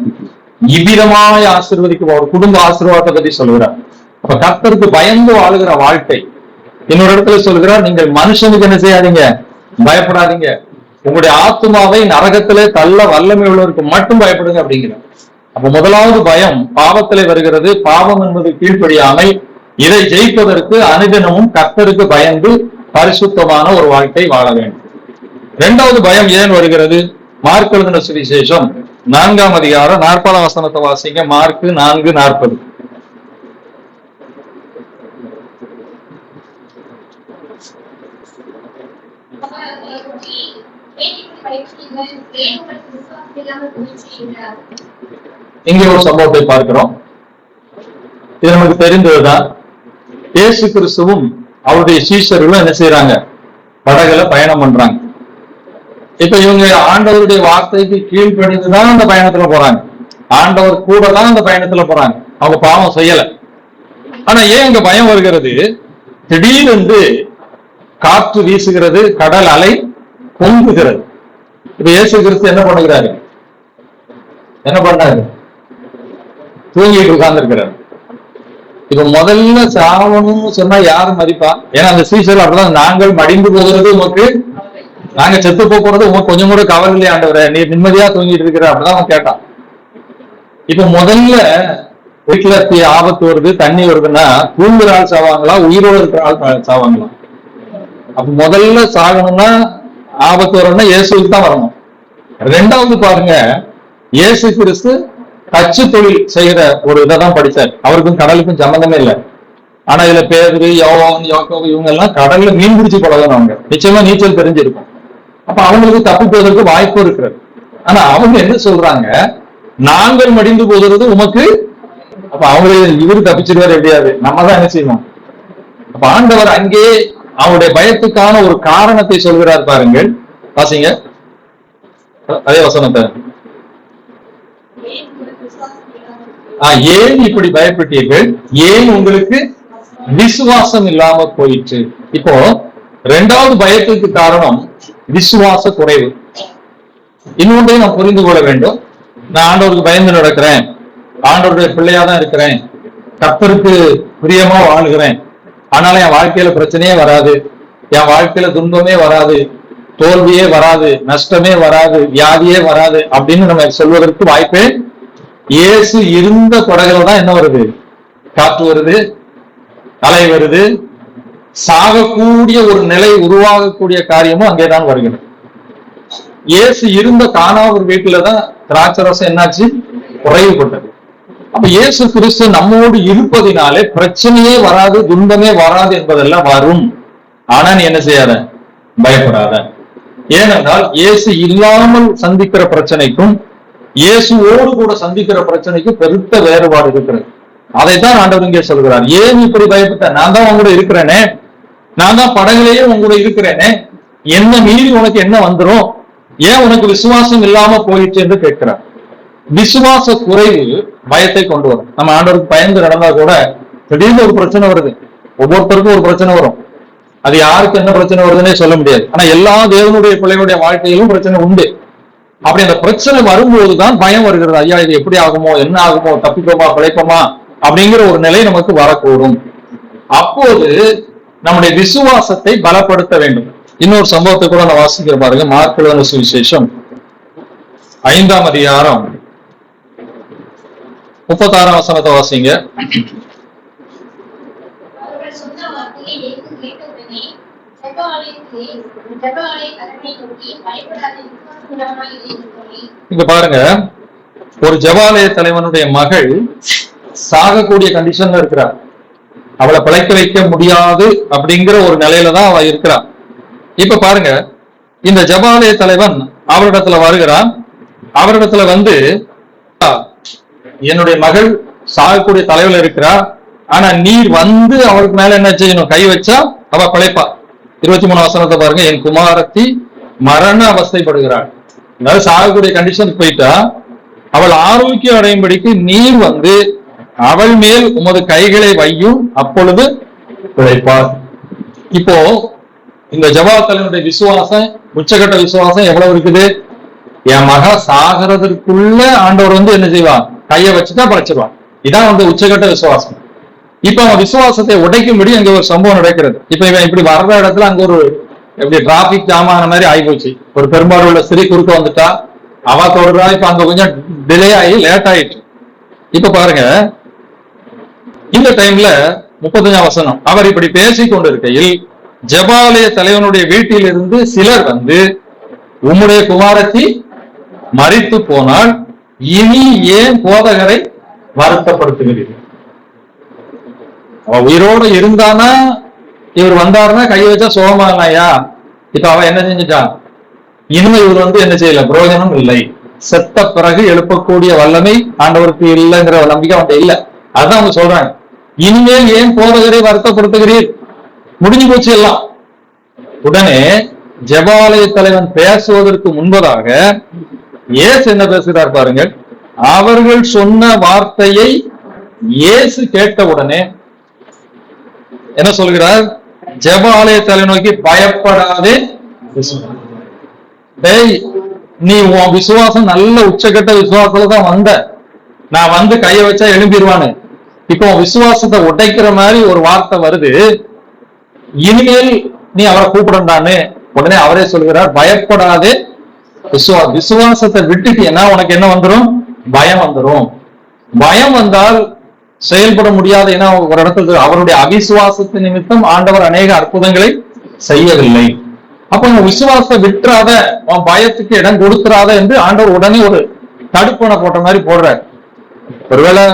இவ்விதமாய் ஆசீர்வதிக்கும். ஒரு குடும்ப ஆசீர்வாதத்தை பத்தி சொல்கிறார். அப்ப கர்த்தருக்கு பயந்து வாழுகிற வாழ்க்கை. இன்னொரு இடத்துல சொல்கிறார், நீங்கள் மனுஷனுக்கு என்ன செய்யாதீங்க, பயப்படாதீங்க, உங்களுடைய ஆத்மாவை நரகத்திலே தள்ள வல்லமை உள்ளவருக்கு மட்டும் பயப்படுங்க அப்படிங்கிறார். அப்ப முதலாவது பயம் பாவத்திலே வருகிறது. பாவம் என்பது கீழ்ப்படியாமை. இதை ஜெயிப்பதற்கு அனுதினமும் கர்த்தருக்கு பயந்து பரிசுத்தமான ஒரு வாழ்க்கை வாழ வேண்டும். இரண்டாவது பயம் ஏன் வருகிறது? மார்க் எழுதின சுவிசேஷம் 4ஆம் அதிகாரம் 40ஆம் வசனத்தை வாசிங்க. மார்க் 4:40. இங்கே ஒரு சம்பவத்தை பார்க்கிறோம். இது நமக்கு தெரிந்ததுதான். இயேசு கிறிஸ்துவும் அவருடைய சீஷர்களும் என்ன செய்யறாங்க, படகுல பயணம் பண்றாங்க. இப்ப இவங்க ஆண்டவருடைய வார்த்தைக்கு கீழ்ப்படிந்துதான் அந்த பயணத்துல போறாங்க. ஆண்டவர் கூட தான் அந்த பயணத்துல போறாங்க. அவங்க பாவம் செய்யல. ஆனா ஏன் இங்க பயம் வருகிறது? திடீரென்று காற்று வீசுகிறது, கடல் அலை பொங்குகிறது. இப்ப இயேசு கிறிஸ்து என்ன பண்ணுகிறாரு? என்ன பண்ணாரு? தூங்கிட்டு உட்கார்ந்து இருக்கிறார். இப்ப முதல்ல சாவணும்னு சொன்னா யாரு மதிப்பா? ஏன்னா அந்த சீசர் அப்படிதான், நாங்கள் மடிந்து போகிறது உமக்கு, நாங்க செத்து போறது உங்க கொஞ்சம் கூட கவலை இல்லையா ஆண்டவரே, நீ நிம்மதியா தூங்கிட்டு இருக்கிற, அப்படிதான் அவன் கேட்டான். இப்ப முதல்ல வீட்டுல ஆபத்து வருது, தண்ணி வருதுன்னா தூங்குற ஆள் சாவாங்களா, உயிரோடு இருக்கிற ஆள் சாவாங்களா? அப்ப முதல்ல சாகணும்னா, ஆபத்து வரணும்னா இயேசுக்கு தான் வரணும். ரெண்டாவது பாருங்க, இயேசு கிறிஸ்து தச்சு தொழில் செய்யற ஒரு இதான் படிச்சார். அவருக்கும் கடலுக்கும் சம்பந்தமே இல்லை. ஆனா இதுல பேரு யோவான், யோகோ இவங்க எல்லாம் கடல்ல மீன் பிடிச்சு பழகினவங்க, நிச்சயமா நீச்சல் தெரிஞ்சிருக்கும். அப்ப அவங்களுக்கு தப்பி போவதற்கு வாய்ப்பு இருக்கிறது. ஆனா அவங்க என்ன சொல்றாங்க, நாங்கள் மடிந்து போகிறது உமக்கு. அப்ப அவங்களுக்கு இவரு தப்பிச்சிருவாரு எப்படியாது, நம்ம தான் என்ன செய்யணும். அப்ப ஆண்டவர் அங்கே அவருடைய பயத்துக்கான ஒரு காரணத்தை சொல்கிறார் பாருங்கள், வாசிங்க அதே வசனத்தை. ஏன் இப்படி பயப்பட்டீர்கள், ஏன் உங்களுக்கு விசுவாசம் இல்லாம போயிற்று. இப்போ இரண்டாவது பயத்துக்கு காரணம் விசுவாச குறைவு. இன்னொன்றையும் நான் புரிந்து கொள்ள வேண்டும். நான் ஆண்டவருக்கு பயந்து நடக்கிறேன், ஆண்டவருடைய பிள்ளையா தான் இருக்கிறேன், கர்த்தருக்கு பிரியமா வாழ்கிறேன், ஆனாலும் என் வாழ்க்கையில பிரச்சனையே வராது, என் வாழ்க்கையில துன்பமே வராது, தோல்வியே வராது, நஷ்டமே வராது, வியாதியே வராது அப்படின்னு நம்ம சொல்வதற்கு வாய்ப்பே. இயேசு இருந்த படகுல தான் என்ன வருது, காற்று வருது, அலை வருது, சாகக்கூடிய ஒரு நிலை உருவாகக்கூடிய காரியமும் அங்கேதான் வருகிறது. இயேசு இருந்த கானாவூர் வீட்டுலதான் திராட்சரசம் என்னாச்சு, குறைவுபட்டது. அப்ப இயேசு கிறிஸ்து நம்மோடு இருப்பதினாலே பிரச்சனையே வராது, துன்பமே வராது என்பதெல்லாம் வரும். ஆனா நீ என்ன செய்யாத, பயப்படாத. ஏனென்றால் இயேசு இல்லாமல் சந்திக்கிற பிரச்சனைக்கும் இயேசுவோடு கூட சந்திக்கிற பிரச்சனைக்கும் பெருத்த வேறுபாடு இருக்கிறது. அதைத்தான் ஆண்டவர் இங்கே சொல்கிறார். ஏன் இப்படி பயப்பட்ட? நான் தான் உங்களோட இருக்கிறேனே, நான் தான் படகுலேயே உங்களோட இருக்கிறேனே, என்ன மீறி உனக்கு என்ன வந்துடும், ஏன் உனக்கு விசுவாசம் இல்லாம போயிடுச்சு என்று கேட்கிறார். விசுவாச குறைவு பயத்தை கொண்டு வரும். நம்ம ஆண்டவருக்கு பயந்து நடந்தா கூட திடீர்னு ஒரு பிரச்சனை வருது. ஒவ்வொருத்தருக்கும் ஒரு பிரச்சனை வரும். அது யாருக்கு என்ன பிரச்சனை வருதுன்னே சொல்ல முடியாது. ஆனா எல்லா தேவனுடைய பிள்ளைகளுடைய வாழ்க்கையிலும் பிரச்சனை உண்டு. அப்படி அந்த பிரச்சனை வரும்போதுதான் பயம் வருகிறது. ஐயா இது எப்படி ஆகுமோ, என்ன ஆகுமோ, தப்பிப்போமா பிழைப்போமா அப்படிங்கிற ஒரு நிலை நமக்கு வரக்கூடும். அப்போது நம்முடைய விசுவாசத்தை பலப்படுத்த வேண்டும். இன்னொரு சம்பவத்தை கூட நான் வாசிக்கிற பாருங்க. மார்க் எழுதின சுவிசேஷம் 5ஆம் அதிகாரம் 36ஆம் வசனத்தை வாசிங்க. இங்க பாருங்க, ஒரு ஜெபாலய தலைவனுடைய மகள் சாகக்கூடிய கண்டிஷன்ல இருக்கிறார். அவளை பிழைக்க வைக்க முடியாது அப்படிங்கிற ஒரு நிலையில தான் அவ இருக்கிறான். இப்ப பாருங்க, இந்த ஜெபாலய தலைவன் அவரிடத்துல வருகிறான். அவரிடத்துல வந்து, என்னுடைய மகள் சாகக்கூடிய தலைவல இருக்கிறா, ஆனா நீர் வந்து அவளுக்கு மேல என்ன செய்யணும், கை வச்சா அவ பிழைப்பா. 23 வசனத்தை பாருங்க. என் குமாரத்தி மரண அவஸ்தைப்படுகிறாள். அதாவது சாகக்கூடிய கண்டிஷனுக்கு போயிட்டா, அவள் ஆரோக்கியம் அடையும்படிக்கு நீர் வந்து அவள் மேல் உமது கைகளை வையும், அப்பொழுது பிழைப்பார். இப்போ இந்த ஜெபாலயனுடைய விசுவாசம், உச்சகட்ட விசுவாசம் எவ்வளவு இருக்குது? என் மக சாகிறதுக்குள்ள ஆண்டவர் வந்து என்ன செய்வான், கையை வச்சுட்டா படைச்சிருவான். இதான் வந்து உச்சகட்ட விசுவாசம். இப்ப அவன் விசுவாசத்தை உடைக்கும்படி அங்க ஒரு சம்பவம் நடக்கிறது. இப்ப இவன் இப்படி வர்ற இடத்துல அங்க ஒரு எப்படி டிராபிக் ஜாம் ஆன மாதிரி ஆகிப்போச்சு. ஒரு பெரும்பாடு உள்ள ஸ்திரீ குறுக்க வந்துட்டா, அவ தொடரா. இப்ப அங்க கொஞ்சம் டிலே ஆகி லேட் ஆயிடுச்சு. இப்ப பாருங்க, இந்த டைம்ல 35ஆம் வசனம், அவர் இப்படி பேசிக் கொண்டிருக்கையில் ஜெபாலய தலைவனுடைய வீட்டிலிருந்து சிலர் வந்து, உம்முடைய குமாரத்தி மரித்து போனால் இனி ஏன் போதகரை வருத்தப்படுத்துகிறீர்கள்? அவ உயிரோடு இருந்தானா, இவர் வந்தாருன்னா கை வச்சா சோகமாயா? இப்ப அவ என்ன செஞ்சுட்டான், இனிமே இவர் வந்து என்ன செய்யல, பிரயோஜனம் இல்லை. செத்த பிறகு எழுப்பக்கூடிய வல்லமை ஆண்டவருக்கு இல்லைங்கிற நம்பிக்கை அவன் இல்ல. அதுதான் அவங்க சொல்றாங்க, இனிமேல் ஏன் போதகரை வருத்தப்படுத்துகிறீர், முடிஞ்சு போச்சு எல்லாம். உடனே ஜெபாலய தலைவன் பேசுவதற்கு முன்பதாக இயேசு என்ன பேசுகிறார் பாருங்கள். அவர்கள் சொன்ன வார்த்தையை இயேசு கேட்ட உடனே என்ன சொல்கிறார்? ஜெபாலய தலை நோக்கி, பயப்படாதே, டேய், நீ உன் விசுவாசம் நல்ல உச்சகட்ட விசுவாசத்துல தான் வந்த, நான் வந்து கைய வச்சா எழும்பிடுவானு. இப்போ உன் விசுவாசத்தை உடைக்கிற மாதிரி ஒரு வார்த்தை வருது, இனிமேல் நீ அவரை கூப்பிடண்டான்னு. உடனே அவரே சொல்கிறார், பயப்படாதே, விசுவாசத்தை விட்டுட்டீங்கன்னா உனக்கு என்ன வந்துடும்? பயம் வந்துடும். பயம் வந்தால் செயல்பட முடியாது. ஏன்னா ஒரு இடத்துல அவருடைய அவிசுவாசத்து நிமித்தம் ஆண்டவர் அநேக அற்புதங்களை செய்யவில்லை. அப்ப உன் விசுவாசத்தை விட்டுறாத, உன் பயத்துக்கு இடம் கொடுத்துறாத என்று ஆண்டவர் உடனே ஒரு தடுப்பணை போட்ட மாதிரி போடுறார். ஒருவேளை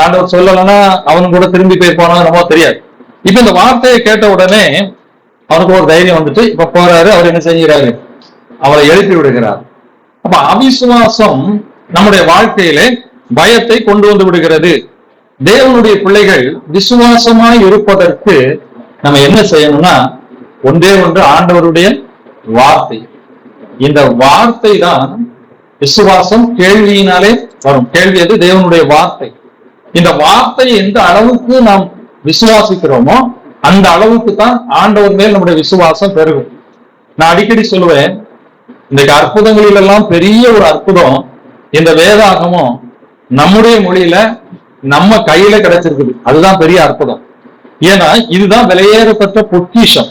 ஆண்டவர் சொல்லலைன்னா அவனும் கூட திரும்பி போயிருப்பானோ என்னமோ தெரியாது. இப்ப இந்த வார்த்தையை கேட்ட உடனே அவனுக்கு ஒரு தைரியம் வந்துட்டு இப்ப போறாரு. அவர் என்ன செய்கிறாரு? அவரை எழுப்பி விடுகிறார். அப்ப அவிசுவாசம் நம்முடைய வாழ்க்கையிலே பயத்தை கொண்டு வந்து விடுகிறது. தேவனுடைய பிள்ளைகள் விசுவாசமாய் இருப்பதற்கு நம்ம என்ன செய்யணும்னா, ஒன்றே ஒன்று, ஆண்டவருடைய வார்த்தை. இந்த வார்த்தை தான் விசுவாசம். கேள்வியினாலே வரும். கேள்வி அது தேவனுடைய வார்த்தை. இந்த வார்த்தையை எந்த அளவுக்கு நாம் விசுவாசிக்கிறோமோ அந்த அளவுக்கு தான் ஆண்டவர் மேல் நம்முடைய விசுவாசம் பெருகும். நான் அடிக்கடி சொல்லுவேன், இன்றைக்கு அற்புதங்களில் எல்லாம் பெரிய ஒரு அற்புதம் இந்த வேதாகமும் நம்முடைய மொழியில நம்ம கையில கிடைச்சிருக்குது. அதுதான் பெரிய அற்புதம். ஏன்னா இதுதான் விலையேறப்பட்ட பொக்கிஷம்.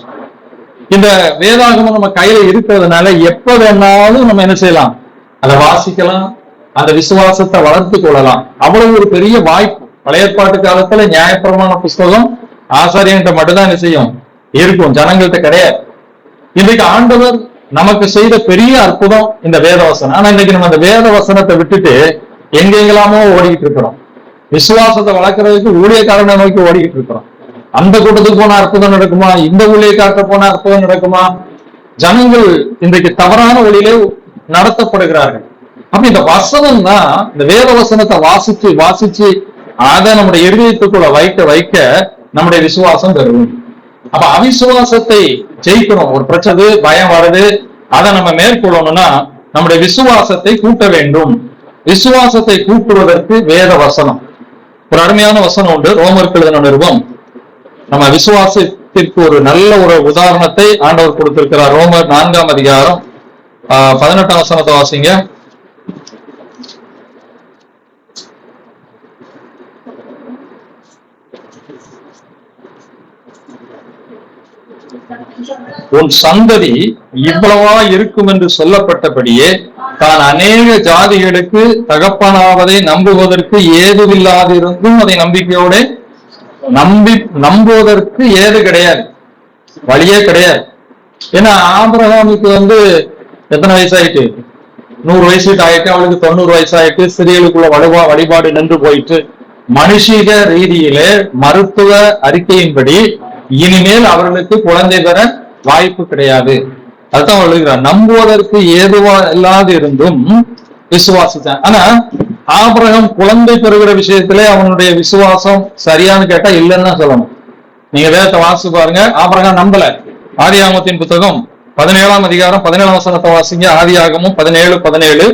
இந்த வேதாகமம் நம்ம கையில இருக்கிறதுனால எப்ப வேணாலும் நம்ம என்ன செய்யலாம், அதை வாசிக்கலாம், அந்த விசுவாசத்தை வளர்த்து கொள்ளலாம். அவ்வளவு ஒரு பெரிய வாய்ப்பு. பழைய ஏற்பாட்டு காலத்துல நியாயப்பிரமாண புஸ்தகம் ஆசாரியன்ட்ட மட்டும்தான் என்ன செய்யும், இருக்கும், ஜனங்கள்ட்ட கிடையாது. இன்றைக்கு ஆண்டவர் நமக்கு செய்த பெரிய அற்புதம் இந்த வேதவசனம். ஆனா இன்னைக்கு நம்ம அந்த வேத வசனத்தை விட்டுட்டு எங்கெங்கெல்லாமோ ஓடிக்கிட்டு இருக்கிறோம். விசுவாசத்தை வளர்க்கறதுக்கு ஊழியக்காரனை நோக்கி ஓடிக்கிட்டு இருக்கிறோம். அந்த கூட்டத்துக்கு போனா அற்புதம் நடக்குமா, இந்த ஊழியக்காரத்தை போனா அற்புதம் நடக்குமா? ஜனங்கள் இன்றைக்கு தவறான வழியிலே நடத்தப்படுகிறார்கள். அப்ப இந்த வசனம் தான், இந்த வேத வசனத்தை வாசிச்சு வாசிச்சு அதை நம்முடைய இருதயத்துக்குள்ள வைக்க வைக்க நம்முடைய விசுவாசம் பெறும். அப்ப அவிசுவாசத்தை ஜெயிக்கணும். ஒரு பிரச்சனை, பயம் வருது, அதை நம்ம மேற்கொள்ளணும்னா நம்முடைய விசுவாசத்தை கூட்ட வேண்டும். விசுவாசத்தை கூட்டுவதற்கு வேத வசனம். ஒரு அருமையான வசனம் உண்டு, ரோமருக்கு எழுதின நிருபம். நம்ம விசுவாசத்திற்கு ஒரு நல்ல ஒரு உதாரணத்தை ஆண்டவர் கொடுத்திருக்கிறார். ரோமர் 4ஆம் அதிகாரம் 18ஆம் வசனத்தை வாசிங்க. உன் சந்ததி இவ்வளவா இருக்கும் என்று சொல்லப்பட்டபடியே தான் அநேக ஜாதிகளுக்கு தகப்பனாவதை நம்புவதற்கு ஏதுவில்லாதிருந்தும் அதை நம்பிக்கையோட நம்புவதற்கு ஏது கிடையாது, வழியே கிடையாது. ஏன்னா ஆபிரகாமுக்கு எத்தனை வயசாயிட்டு? 100 வயசு ஆயிட்டு, அவளுக்கு 90 வயசாயிட்டு, சிறியலுக்குள்ள வழிபாடு நின்று போயிட்டு, மனுஷீக ரீதியிலே மருத்துவ அறிக்கையின்படி இனிமேல் அவர்களுக்கு குழந்தை பெற வாய்ப்பு கிடையாது. அதுதான் அவள் எழுதுகிறார், நம்புவதற்கு ஏதுவா இல்லாது இருந்தும் விசுவாசித்தான். ஆனா ஆபிரகாம் குழந்தை பெறுகிற விஷயத்திலே அவனுடைய விசுவாசம் சரியானு கேட்டா இல்லைன்னு தான் சொல்லணும். நீங்க வேதத்தை வாசிச்சு பாருங்க. ஆபிரகாம் நம்பல. ஆதியாகமத்தின் புத்தகம் 17ஆம் அதிகாரம் 17ஆம் வசனத்தை வாசிங்க. ஆதியாகமும் 17:17.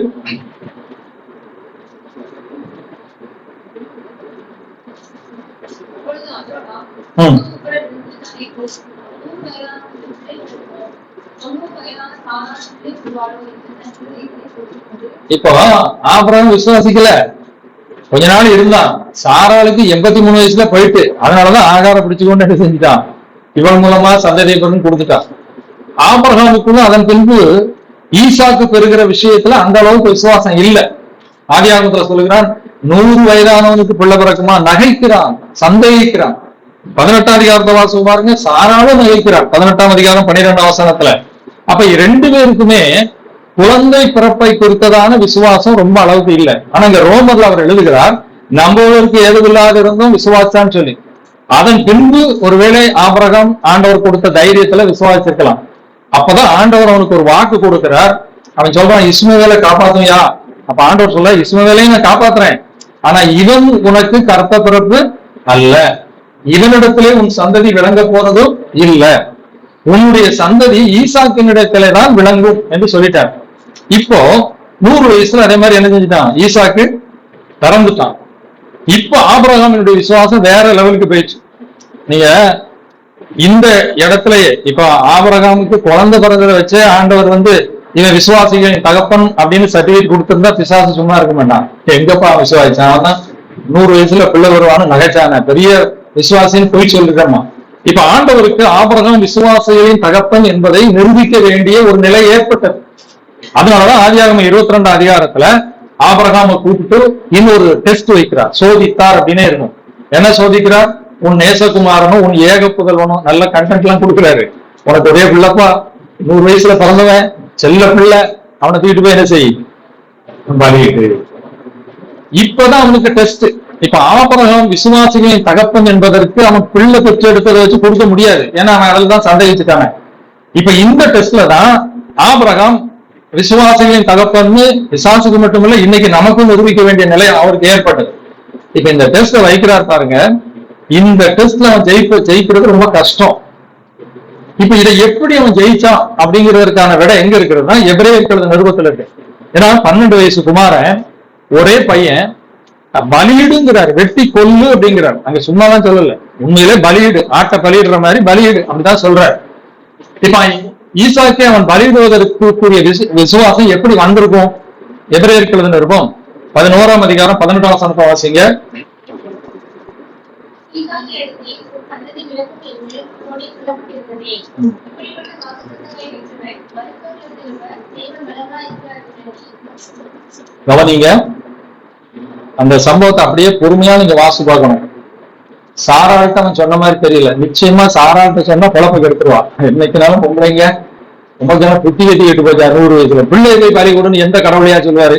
இப்போ ஆபிரகாம் விசுவாசிக்கல, கொஞ்ச நாள் இருந்தான். சாராளுக்கு 83 வயசுல போயிட்டு, அதனாலதான் ஆகாரம் பிடிச்சுக்கொண்டு என்ன செஞ்சுட்டான், இவன் மூலமா சந்ததியை கொடுத்துட்டான். ஆபிரகாமுக்குள்ள அதன் பின்பு ஈசாக்கு பெறுகிற விஷயத்துல அந்த அளவுக்கு விசுவாசம் இல்லை. ஆதியாகமத்துல சொல்லுகிறான், 100 வயதானவனுக்கு பிள்ளை பிறக்குமா, நகைக்கிறான், சந்தேகிக்கிறான். 18ஆம் அதிகாரத்தை வாசிச்சு பாருங்க, சாராலும் நகைக்கிறான். 18ஆம் அதிகாரம் 12ஆம் வசனத்துல. அப்ப 2 பேருக்குமே குழந்தை பிறப்பை குறித்ததான விசுவாசம் ரொம்ப அளவுக்கு இல்லை. ஆனா இங்க ரோமர்ல அவர் எழுதுகிறார், நம்புவதற்கு ஏதுவில்லாத இருந்தும் விசுவாசான்னு சொல்லி. அதன் பின்பு ஒருவேளை ஆபிரகாம் ஆண்டவர் கொடுத்த தைரியத்துல விசுவாசிச்சிருக்கலாம். அப்பதான் ஆண்டவர் அவனுக்கு ஒரு வாக்கு கொடுக்கிறார். அவன் சொல்றான், இஸ்மவேலை காப்பாத்துவியா? அப்ப ஆண்டவர் சொல்ல, இஸ்மவேலையும் நான் காப்பாத்துறேன், ஆனா இவன் உனக்கு கர்த்த பிறப்பு அல்ல, இவனிடத்திலே உன் சந்ததி விளங்க போறதும் இல்ல, உன்னுடைய சந்ததி ஈசாக்கினிடத்திலே தான் விளங்கும் என்று சொல்லிட்டார். இப்போ 100 வயசுல அதே மாதிரி என்ன செஞ்சுட்டான், ஈசாக்கு திறந்துட்டான். இப்ப ஆபிரகாமினுடைய விசுவாசம் வேற லெவலுக்கு போயிடுச்சு. நீங்க இந்த இடத்துலயே இப்ப ஆபிரகாமுக்கு குழந்தை பிறந்ததை வச்சு ஆண்டவர் இவன் விசுவாசிகளின் தகப்பன் அப்படின்னு சர்டிபிகேட் கொடுத்திருந்தா பிசாசு சும்மா இருக்க மாட்டான். எங்கப்பா விசுவாசிச்சான், அவன் 100 வயசுல பிள்ளை வருவான்னு நகைச்சான, பெரிய விசுவாசின்னு போய் சொல்லிருக்கமா. இப்ப ஆண்டவருக்கு ஆபிரகாம் விசுவாசிகளின் தகப்பன் என்பதை நிரூபிக்க வேண்டிய ஒரு நிலை ஏற்பட்டது. அதனாலதான் ஆதியாகமம் 22ஆம் அதிகாரத்துல ஆபிரகாமை கூப்பிட்டு இன்னொரு டெஸ்ட் வைக்கிறார், சோதித்தார் அப்படின்னே இருக்கும். என்ன சோதிக்கிறார், உன் நேசகுமாரனும் உன் ஏக புதல்வனும், நல்ல கண்டென்ட் எல்லாம் கொடுக்குறாரு. உனக்கு ஒரே பிள்ளைப்பா, 100 வயசுல பிறந்தவன், செல்ல பிள்ளை, அவனை தூக்கிட்டு போய் என்ன செய், பலியிட்டு. இப்பதான் அவனுக்கு டெஸ்ட். இப்ப ஆபிரகாம் விசுவாசிகளின் தகப்பன் என்பதற்கு அவன் பிள்ளை பெற்று எடுத்ததை வச்சு கொடுக்க முடியாது, ஏன்னா அவன் அதில் தான் சந்தேகிச்சுட்டானே. இப்ப இந்த டெஸ்ட்ல தான் ஆபிரகாம் விசுவாசிகளின் தகப்பன்னு விசுவாசிக்கு மட்டுமில்ல, இன்னைக்கு நமக்கும் நிரூபிக்க வேண்டிய நிலை அவருக்கு ஏற்பட்டது. இப்ப இந்த டெஸ்ட வைக்கிறார் பாருங்க. இந்த டெஸ்ட்ல அவன் ஜெயிக்கிறது ரொம்ப கஷ்டம். இப்ப இதை எப்படி அவன் ஜெயிச்சான் அப்படிங்கிறதுக்கான விட எங்க இருக்கிறதுனா எபிரேயர்கள் நிருபத்துல இருக்கு. ஏன்னா 12 வயசு குமாரன், ஒரே பையன், பலியிடுங்கிறார், வெட்டி கொல்லு அப்படிங்கிறார். அங்க சும்மாதான் சொல்லல, உண்மையிலே பலியிடு, ஆட்டை பலியிடுற மாதிரி பலியிடு அப்படிதான் சொல்றாரு. இப்ப ஈசாக்கே அவன் பலியிடுவதற்குரிய விசுவாசம் எப்படி வந்திருக்கும்? எபிரேயர்கள் நிருபம் 11ஆம் அதிகாரம் 18ஆம் வசனத்தை வாசிங்க. கவனிங்க, அந்த சம்பவத்தை அப்படியே பொறுமையா நீங்க வாசி பார்க்கணும். சாராள்கிட்ட அவன் சொன்ன மாதிரி தெரியல. நிச்சயமா சாராள்கிட்ட சொன்னா குழப்பம் கெடுத்துருவா. என்னைக்குனாலும் பொம்பளைங்க ரொம்ப ஜனம் புத்தி கட்டி கேட்டு போச்சா 100 வயசுல. பிள்ளைகளை பலி கொடுன்னு எந்த கடவுளையா சொல்லுவாரு?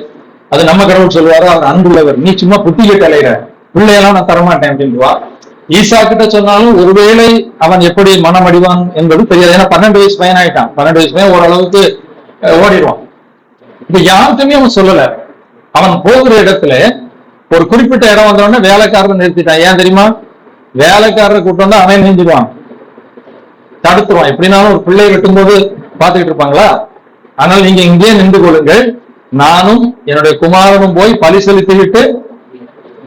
அது நம்ம கடவுள் சொல்லுவாரு, அவர் அன்புள்ளவர். நீ சும்மா புத்தி கட்டு அலையிற, பிள்ளையெல்லாம் நான் தரமாட்டேன் அப்படின்னுவா. ஈசா கிட்ட சொன்னாலும் ஒருவேளை அவன் எப்படி மனம் அடிவான் என்பது தெரியாது. ஏன்னா 12 வயசு பையன் ஆயிட்டான். 12 வயசு பையன் ஓரளவுக்கு ஓடிடுவான். இப்ப யாருக்குமே அவன் சொல்லல. அவன் போகிற இடத்துல ஒரு குறிப்பிட்ட இடம் வந்தோடனே வேலைக்காரரை நிறுத்திட்டான். ஏன் தெரியுமா? வேலைக்காரரை கூட்டு வந்தா அவன் நெஞ்சிடுவான், தடுத்துருவான். எப்படினாலும் ஒரு பிள்ளையை வெட்டும்போது பார்த்துக்கிட்டு இருப்பாங்களா? ஆனால் நீங்க இங்கே நின்று கொள்ளுங்கள், நானும் என்னுடைய குமாரனும் போய் பலி செலுத்திவிட்டு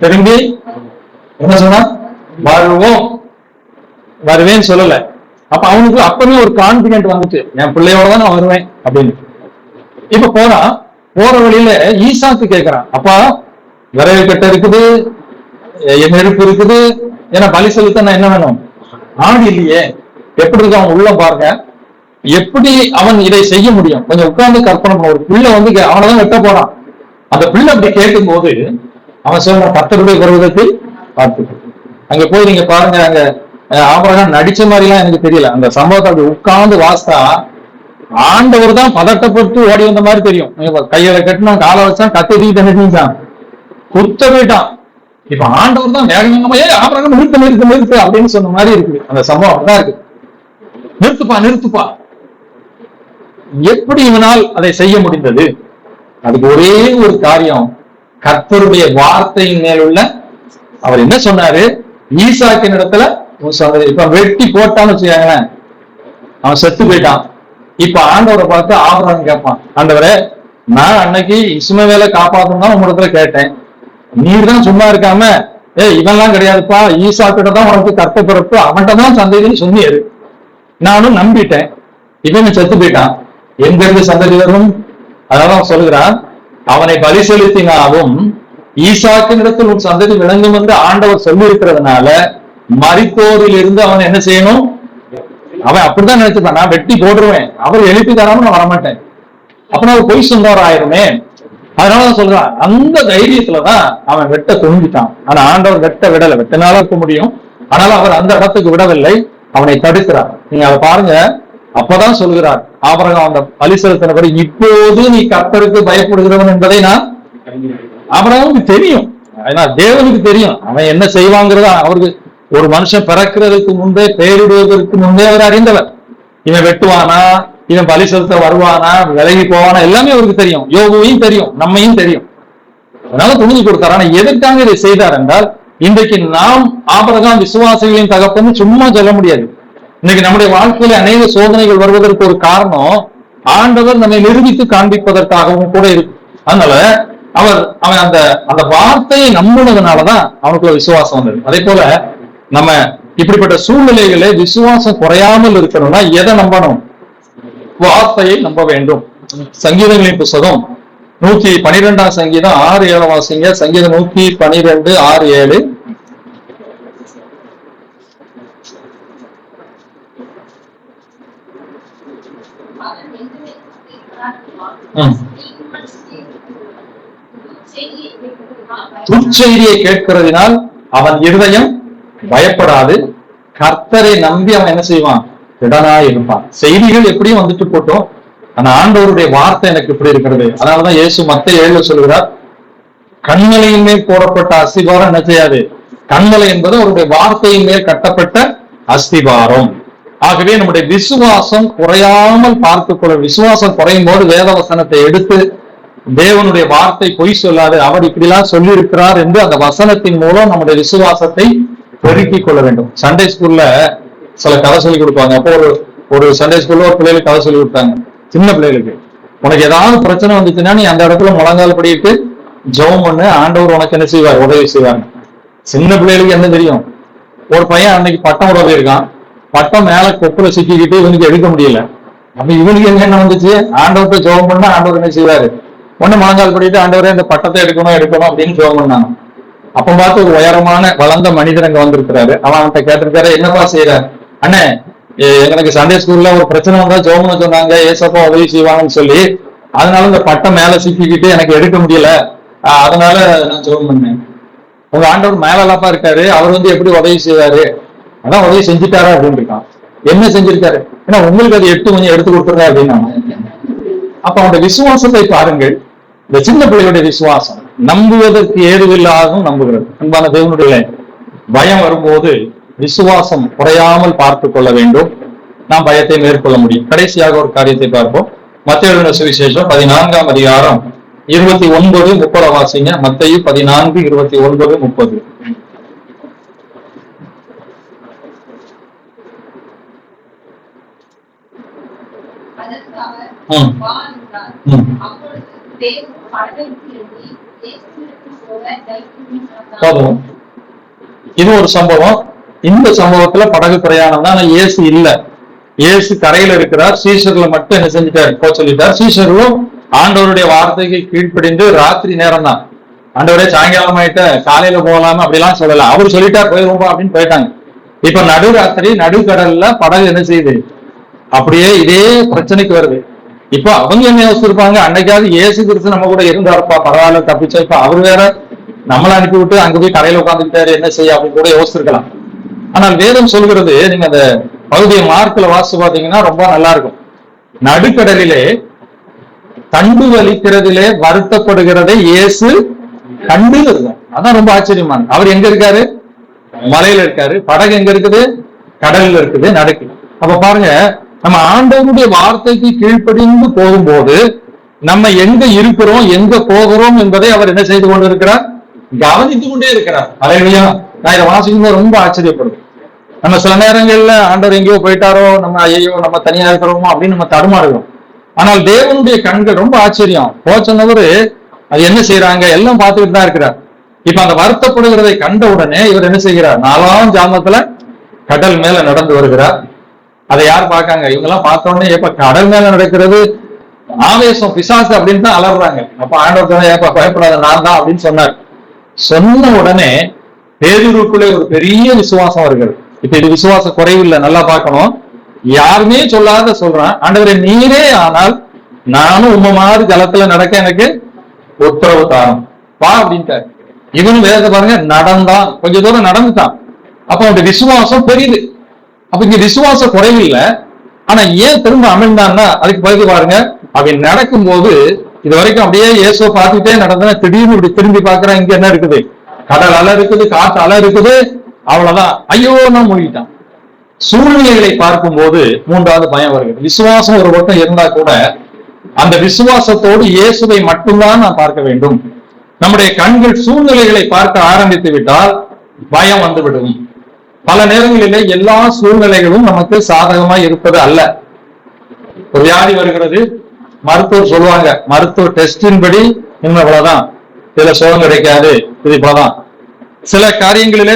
திரும்பி என்ன சொன்னா வருவோம், வருவேன்னு சொல்லல. அப்ப அவனுக்கு அப்பவே ஒரு கான்பிடென்ட் வந்துச்சு, என் பிள்ளையோட தான் நான் வருவேன் அப்படின்னு. இப்ப போனா போற வழியில ஈசாக்கு கேட்கிறான், அப்பா விறகு கட்டை இருக்குது, நெருப்பு இருக்குது, ஏன்னா பலி செலுத்த என்ன வேணும்? ஆடு இல்லையே. எப்படி இருக்கு அவன் உள்ள பாருங்க. எப்படி அவன் இதை செய்ய முடியும்? கொஞ்சம் உட்கார்ந்து கற்பனை பண்ண. ஒரு பிள்ளை வந்து அவனதான் வெட்ட போறான். அந்த பிள்ளை அப்படி கேட்கும் போது அவன் சொல்றான், கர்த்தருடைய பர்வதத்தில் பார்த்து. அங்க போய் நீங்க பாருங்க, அங்க ஆபிரகாம் நடிச்ச மாதிரி எல்லாம் எனக்கு தெரியல. அந்த சம்பவத்தை அப்படி உட்கார்ந்து வாசித்தா ஆண்டவர் தான் பதட்டப்பட்டு ஓடி வந்த மாதிரி தெரியும். கையில கட்டினா, காலை வச்சான், கத்தை தூக்கிட்டு நிறுத்திட்டான், குத்த போயிட்டான். இப்ப ஆண்டவர் தான் வேக வேகமா ஆபிரகாம் நிறுத்து அப்படின்னு சொன்ன மாதிரி இருக்குது. அந்த சம்பவம் அப்படிதான் இருக்கு. நிறுத்துப்பா. எப்படி இவனால் அதை செய்ய முடிந்தது? அதுக்கு ஒரே ஒரு காரியம், கர்த்தருடைய வார்த்தையின் மேல் உள்ள அவர் என்ன சொன்னாரு? ஈசாக்கின் இடத்துல இப்ப வெட்டி போட்டான்னு வச்சுக்காங்களேன், அவன் செத்து போயிட்டான். இப்ப ஆண்டவரை பார்த்து ஆபிரகாம் கேட்பான், ஆண்டவரே நான் அன்னைக்கு இஸ்மவேலை காப்பாத்தணும் தான் உங்களிடத்துல கேட்டேன், நீர் தான் சும்மா இருக்காம இவன்லாம் கிடையாதுப்பா, ஈசாக்கிட்ட தான் உனக்கு கர்த்த பிறப்பு, அவன்கிட்ட தான் சந்ததின்னு சொன்னியாரு, நானும் நம்பிட்டேன், இவன் செத்து போயிட்டான், எங்க இருந்து சந்ததி வரும்? அதனால சொல்லுகிறான், அவனை பலி செலுத்தினாலும் ஈசாக்கின் இடத்தில் உன் சந்ததி விளங்கும் என்று ஆண்டவர் சொல்லி இருக்கிறதுனால மரித்தோரில் இருந்து அவன் என்ன செய்யணும்? அவன் அப்படிதான் நினைச்சுப்பான், நான் வெட்டி போடுருவேன், அவர் எழுப்பி தராம நான் வரமாட்டேன், அப்ப அவர் பொய் சொன்னவர் ஆயிருமே. அதனாலதான் சொல்றான், அந்த தைரியத்துலதான் அவன் வெட்ட துணிஞ்சிட்டான். ஆனா ஆண்டவர் வெட்ட விடலை. வெட்டினாலும் இருக்க முடியும், ஆனாலும் அவர் அந்த இடத்துக்கு விடவில்லை, அவனை தடுக்கிறார். நீங்க அதை பாருங்க. அப்பதான் சொல்கிறார் ஆபிரகாம் அந்த பலி செலுத்தினபடி, இப்போது நீ கர்த்தருக்கு பயப்படுகிறவன் என்பதை நான் ஆபிரகாமுக்கு தெரியும், ஏன்னா தேவனுக்கு தெரியும் அவன் என்ன செய்வாங்கிறதா. அவருக்கு ஒரு மனுஷன் பிறக்கிறதுக்கு முன்பே, பெயரிடுவதற்கு முன்பே அவர் அறிந்தவர். இவன் வெட்டுவானா, இவன் பலி செலுத்த வருவானா, விலகி போவானா, எல்லாமே அவருக்கு தெரியும். யோகுவையும் தெரியும், நம்மையும் தெரியும். அதனால துணிஞ்சு கொடுத்தார். ஆனா எதற்காக இதை செய்தார் என்றால், இன்றைக்கு நாம் ஆபிரகாம் விசுவாசிகளின் தகப்பன்னு சும்மா சொல்ல முடியாது. இன்னைக்கு நம்முடைய வாழ்க்கையில அநேக சோதனைகள் வருவதற்கு ஒரு காரணம், ஆண்டவர் நம்மை நிரூபித்து காண்பிப்பதற்காகவும் கூட இருக்கு. அதனால அவன் அந்த வார்த்தையை நம்பினதுனாலதான் அவனுக்குள்ள விசுவாசம் வந்தது. அதே போல நம்ம இப்படிப்பட்ட சூழ்நிலைகளை விசுவாசம் குறையாமல் இருக்கணும்னா எதை நம்பணும்? வார்த்தையை நம்ப வேண்டும். சங்கீதங்களின் புத்தகம் 112 சங்கீதம் 6-7 வாசிங்க. சங்கீதம் 112 6-7. துச்செய்தியை கேட்கிறதினால் அவன் இருதயம் பயப்படாது, கர்த்தரை நம்பி அவன் என்ன செய்வான்? திடனாய் இருப்பான். செய்திகள் எப்படியும் வந்துட்டு போட்டோம், ஆனா ஆண்டவருடைய வார்த்தை எனக்கு இப்படி இருக்கிறது. அதனாலதான் இயேசு மத்தேயு 7 சொல்கிறார், கண்மலையின் மேல் போடப்பட்ட அஸ்திபாரம் என்ன செய்யாது? கண்மலை என்பது அவருடைய வார்த்தையின் மேல் கட்டப்பட்ட அஸ்திபாரம். ஆகவே நம்முடைய விசுவாசம் குறையாமல் பார்த்துக்கொள்ள. விசுவாசம் குறையும் போது வேதவசனத்தை எடுத்து, தேவனுடைய வார்த்தை பொய் சொல்லாது, அவர் இப்படிலாம் சொல்லி இருக்கிறார் என்று அந்த வசனத்தின் மூலம் நம்முடைய விசுவாசத்தை பெருக்கிக் கொள்ள வேண்டும். சண்டே ஸ்கூல்ல சில கதை சொல்லி கொடுப்பாங்க. அப்போ ஒரு சண்டே ஸ்கூல்ல ஒரு பிள்ளைகளுக்கு கதை சொல்லி கொடுத்தாங்க. சின்ன பிள்ளைகளுக்கு, உனக்கு ஏதாவது பிரச்சனை வந்துச்சுன்னா நீ அந்த இடத்துல முழங்கால் படிட்டு ஜெபம் பண்ணு, ஆண்டவர் உனக்கு என்ன செய்வார்? உதவி செய்வாங்க. சின்ன பிள்ளைகளுக்கு என்ன தெரியும்? ஒரு பையன் அன்னைக்கு பட்டம் உதவி இருக்கான், பட்டம் மேல கொப்புல சிக்கிக்கிட்டு இவனுக்கு எடுக்க முடியல. அப்ப இவனுக்கு என்ன வந்துச்சு? ஆண்டவர்கிட்ட ஜெபம் பண்ணா ஆண்டவர் என்ன செய்வாரு? ஒண்ணு முழங்கால் படிட்டு, ஆண்டவரே இந்த பட்டத்தை எடுக்கணும் அப்படின்னு ஜெபம் பண்ணாங்க. அப்ப பார்த்து ஒரு உயரமான வளர்ந்த மனிதர் அங்க வந்திருக்கிறாரு. அவன்கிட்ட கேட்டிருக்காரு, என்னப்பா செய்யற? அண்ணே, எனக்கு சண்டே ஸ்கூல்ல ஒரு பிரச்சனை வந்தா ஜெபம்னு சொன்னாங்க, ஏசப்பா உதவி செய்வாங்கன்னு சொல்லி, அதனால இந்த பட்டம் மேல சிக்கிக்கிட்டு எனக்கு எடுக்க முடியல, அதனால நான் ஜெபம் பண்ணேன். உங்க ஆண்டவர் மேலப்பா இருக்காரு, அவர் எப்படி உதவி செய்வாரு? அதான் உதவி செஞ்சுட்டாரா அப்படின்னு இருக்கான். என்ன செஞ்சிருக்காரு? ஏன்னா உங்களுக்கு அது 8 கொஞ்சம் எடுத்து கொடுத்துருங்க அப்படின்னா. அப்ப அவனுடைய விசுவாசத்தை பாருங்கள். இந்த சின்ன பிள்ளைகளுடைய விசுவாசம் நம்புவதற்கு ஏதுவில்லாதும் நம்புகிறது. அன்பான தேவனுடைய பயம் வரும்போது விசுவாசம் குறையாமல் பார்த்து கொள்ள வேண்டும். நாம் பயத்தை மேற்கொள்ள முடியும். கடைசியாக ஒரு காரியத்தை பார்ப்போம். மத்தேயு சுவிசேஷம் 14ஆம் அதிகாரம் 29-30 வாசிங்க. மத்தேயு 14:29-30. இது ஒரு சம்பவம். இந்த சம்பவத்துல படகு பிரயாணம் தான். இயேசு இல்ல, இயேசு கரையில இருக்கிறார். சீஷர்களை மட்டும் என்ன செஞ்சுட்டாரு? சொல்லிட்டார். சீஷர்களும் ஆண்டவருடைய வார்த்தைக்கு கீழ்ப்படிந்து, ராத்திரி நேரம் தான், ஆண்டவரே சாயங்காலம் ஆயிட்ட காலையில போகலாமா அப்படிலாம் சொல்லல. அவர் சொல்லிட்டா போயிருவோம் அப்படின்னு போயிட்டாங்க. இப்ப நடுராத்திரி நடுக்கடல்ல படகு என்ன செய்யுது, அப்படியே இதே பிரச்சனைக்கு வருது. இப்போ அவங்க என்ன யோசிச்சிருப்பாங்க, அன்னைக்காவது இயேசு கிறிஸ்து நம்ம கூட இருந்தாருப்பா, பரவாயில்ல தப்பிச்சா, இப்ப அவர் வேற நம்மளை அனுப்பி விட்டு அங்க போய் கடையில உட்காந்துக்கிட்டாரு என்ன செய்ய அப்படின்னு கூட யோசிச்சிருக்கலாம். ஆனால் வேதம் சொல்கிறது, நீங்க அந்த பகுதியை மார்க்ல வாசிச்சு பாத்தீங்கன்னா ரொம்ப நல்லா இருக்கும். நடுக்கடலிலே தண்டு வலிக்கிறதிலே வருத்தப்படுகிறதை இயேசு கண்டு இருக்கும். அதான் ரொம்ப ஆச்சரியமான. அவர் எங்க இருக்காரு, மலையில இருக்காரு. படகு எங்க இருக்குது, கடல்ல இருக்குது, நடக்கு. அப்ப பாருங்க, நம்ம ஆண்டவனுடைய வார்த்தைக்கு கீழ்ப்படிந்து போகும்போது நம்ம எங்க இருக்கிறோம் எங்க போகிறோம் என்பதை அவர் என்ன செய்து கொண்டு இருக்கிறார், கவனித்துக் கொண்டே இருக்கிறார். அல்லேலூயா. நான் இதை வாசிக்கும் போது ரொம்ப ஆச்சரியப்படுறேன். நம்ம சில நேரங்கள்ல ஆண்டவர் எங்கேயோ போயிட்டாரோ, நம்ம ஐயோ நம்ம தனியா இருக்கிறோமோ அப்படின்னு நம்ம தடுமாறுகிறோம். ஆனால் தேவனுடைய கண்கள் ரொம்ப ஆச்சரியம். போச்சனவரு அது என்ன செய்யறாங்க எல்லாம் பார்த்துக்கிட்டு தான் இருக்கிறார். இப்ப அந்த வருத்தப்படுகிறதை கண்ட உடனே இவர் என்ன செய்கிறார், 4ஆம் ஜாமத்துல கடல் மேல நடந்து வருகிறார். அதை யார் பார்க்காங்க, இவங்க எல்லாம் பார்த்த உடனே எப்ப கடல் மேல நடக்கிறது ஆவேசம் பிசாசு அப்படின்னு தான் அலறாங்க. அப்ப ஆண்டவர் ஏப்ப பயப்படாத நான் தான் அப்படின்னு சொன்னார். சொன்ன உடனே பேதுருக்குள்ளே ஒரு பெரிய விசுவாசம் வருகிறது. இப்ப இது விசுவாச குறைவில்லை, நல்லா பார்க்கணும். யாருமே சொல்லாத சொல்றான், ஆண்டவரே நீரே ஆனால் நானும் உண்மை மாதிரி ஜலத்துல நடக்க எனக்கு உத்தரவு தாரும் வா அப்படின்ட்டாரு. இவனும் வேதத்தை பாருங்க, நடந்தான், கொஞ்ச தூரம் நடந்துட்டான். அப்ப அவனுடைய விசுவாசம் பெரியது. அப்ப இங்க விசுவாச குறைவில்லை, ஆனா ஏன் திரும்ப அமிழ்ந்தான்னா அதுக்கு பதில் பாருங்க. அவன் நடக்கும் போது இது வரைக்கும் அப்படியே இயேசுவை பார்த்துட்டே நடந்தா, திடீர்னு இப்படி திரும்பி பாக்குறான், இங்க என்ன இருக்குது, கடல் அலை இருக்குது, காற்று அலை இருக்குது, அவ்வளவுதான், ஐயோ நான் மூழ்கிட்டான். சூழ்நிலைகளை பார்க்கும் போது 3வது பயம் வருகிறது. விசுவாசம் ஒரு பக்கம் இருந்தா கூட அந்த விசுவாசத்தோடு இயேசுவை மட்டும்தான் நான் பார்க்க வேண்டும். நம்முடைய கண்கள் சூழ்நிலைகளை பார்க்க ஆரம்பித்து விட்டால் பயம் வந்துவிடும். பல நேரங்களிலே எல்லா சூழ்நிலைகளும் நமக்கு சாதகமாய் இருப்பது அல்ல. ஒரு வியாதி வருகிறது, மருத்துவர் சொல்லுவாங்க, மருத்துவ டெஸ்டின் படி இன்னும் இவ்வளவுதான், இதுல சுகம் கிடைக்காது, இது இப்பதான். சில காரியங்களிலே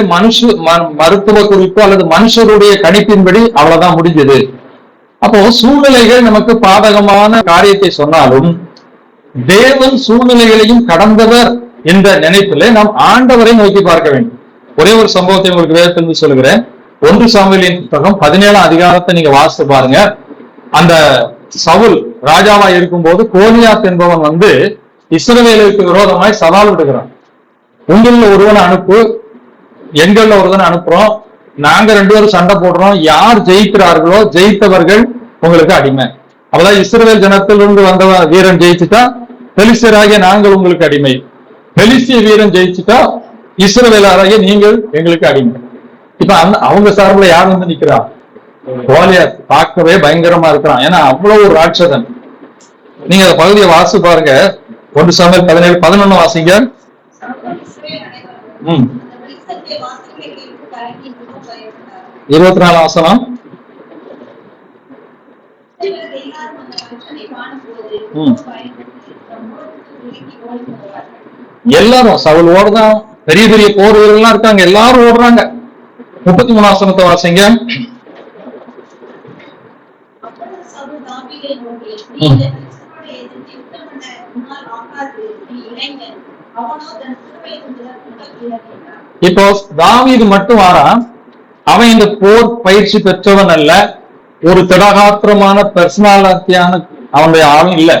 மருத்துவ குறிப்பு அல்லது மனுஷருடைய கணிப்பின்படி அவ்வளவுதான் முடிஞ்சது. அப்போ சூழ்நிலைகள் நமக்கு பாதகமான காரியத்தை சொன்னாலும் தேவன் சூழ்நிலைகளையும் கடந்தவர் என்ற நினைப்பிலே நாம் ஆண்டவரை நோக்கி பார்க்க வேண்டும். ஒரே ஒரு சம்பவத்தை உங்களுக்கு வேதத்திலிருந்து சொல்லுகிறேன். 1 சாமுவேலின் புத்தகம் 17ஆம் அதிகாரத்தை நீங்க வாசித்து பாருங்க. அந்த சவுல் ராஜாவா இருக்கும்போது கோலியாத் என்பவன் வந்து இஸ்ரவேலுக்கு விரோதமாய் சவால் விடுகிறான். உங்களில் ஒருவனை அனுப்பு, எங்கள்ல ஒருவனை அனுப்புறோம், நாங்க 2 பேரும் சண்டை போடுறோம், யார் ஜெயிக்கிறார்களோ ஜெயித்தவர்கள் உங்களுக்கு அடிமை. அப்பதான் இஸ்ரவேல் ஜனத்திலிருந்து வந்த வீரன் ஜெயிச்சுட்டா பெலிஸ்தராகிய நாங்கள் உங்களுக்கு அடிமை, பெலிஸ்திய வீரன் ஜெயிச்சுட்டா இஸ்ரவேலராகிய நீங்கள் எங்களுக்கு அடிமை. இப்ப அவங்க சார்பில் யார் வந்து நிக்கிறா, கோலியாத். பார்க்கவே பயங்கரமா இருக்கிறான், ஏன்னா அவ்வளவு ஒரு ராட்சதன். நீங்க அந்த பகுதியை வாசி பாருங்க. 1 சாமுவேல் 17:11 வாசிங்க. 24 வசனம். எல்லாரும் சவுல் ஓடுதான், பெரிய பெரிய போர் வீரர்கள்லாம் இருக்காங்க, எல்லாரும் ஓடுறாங்க. 33 வசனத்தை வாசிங்க. இப்போ தாவீது மட்டும் வாரான். அவன் இந்த போர் பயிற்சி பெற்றவன் அல்ல, ஒரு திடகாத்திரமான பர்சனாலிட்டியான அவனுடைய ஆளும் இல்லை.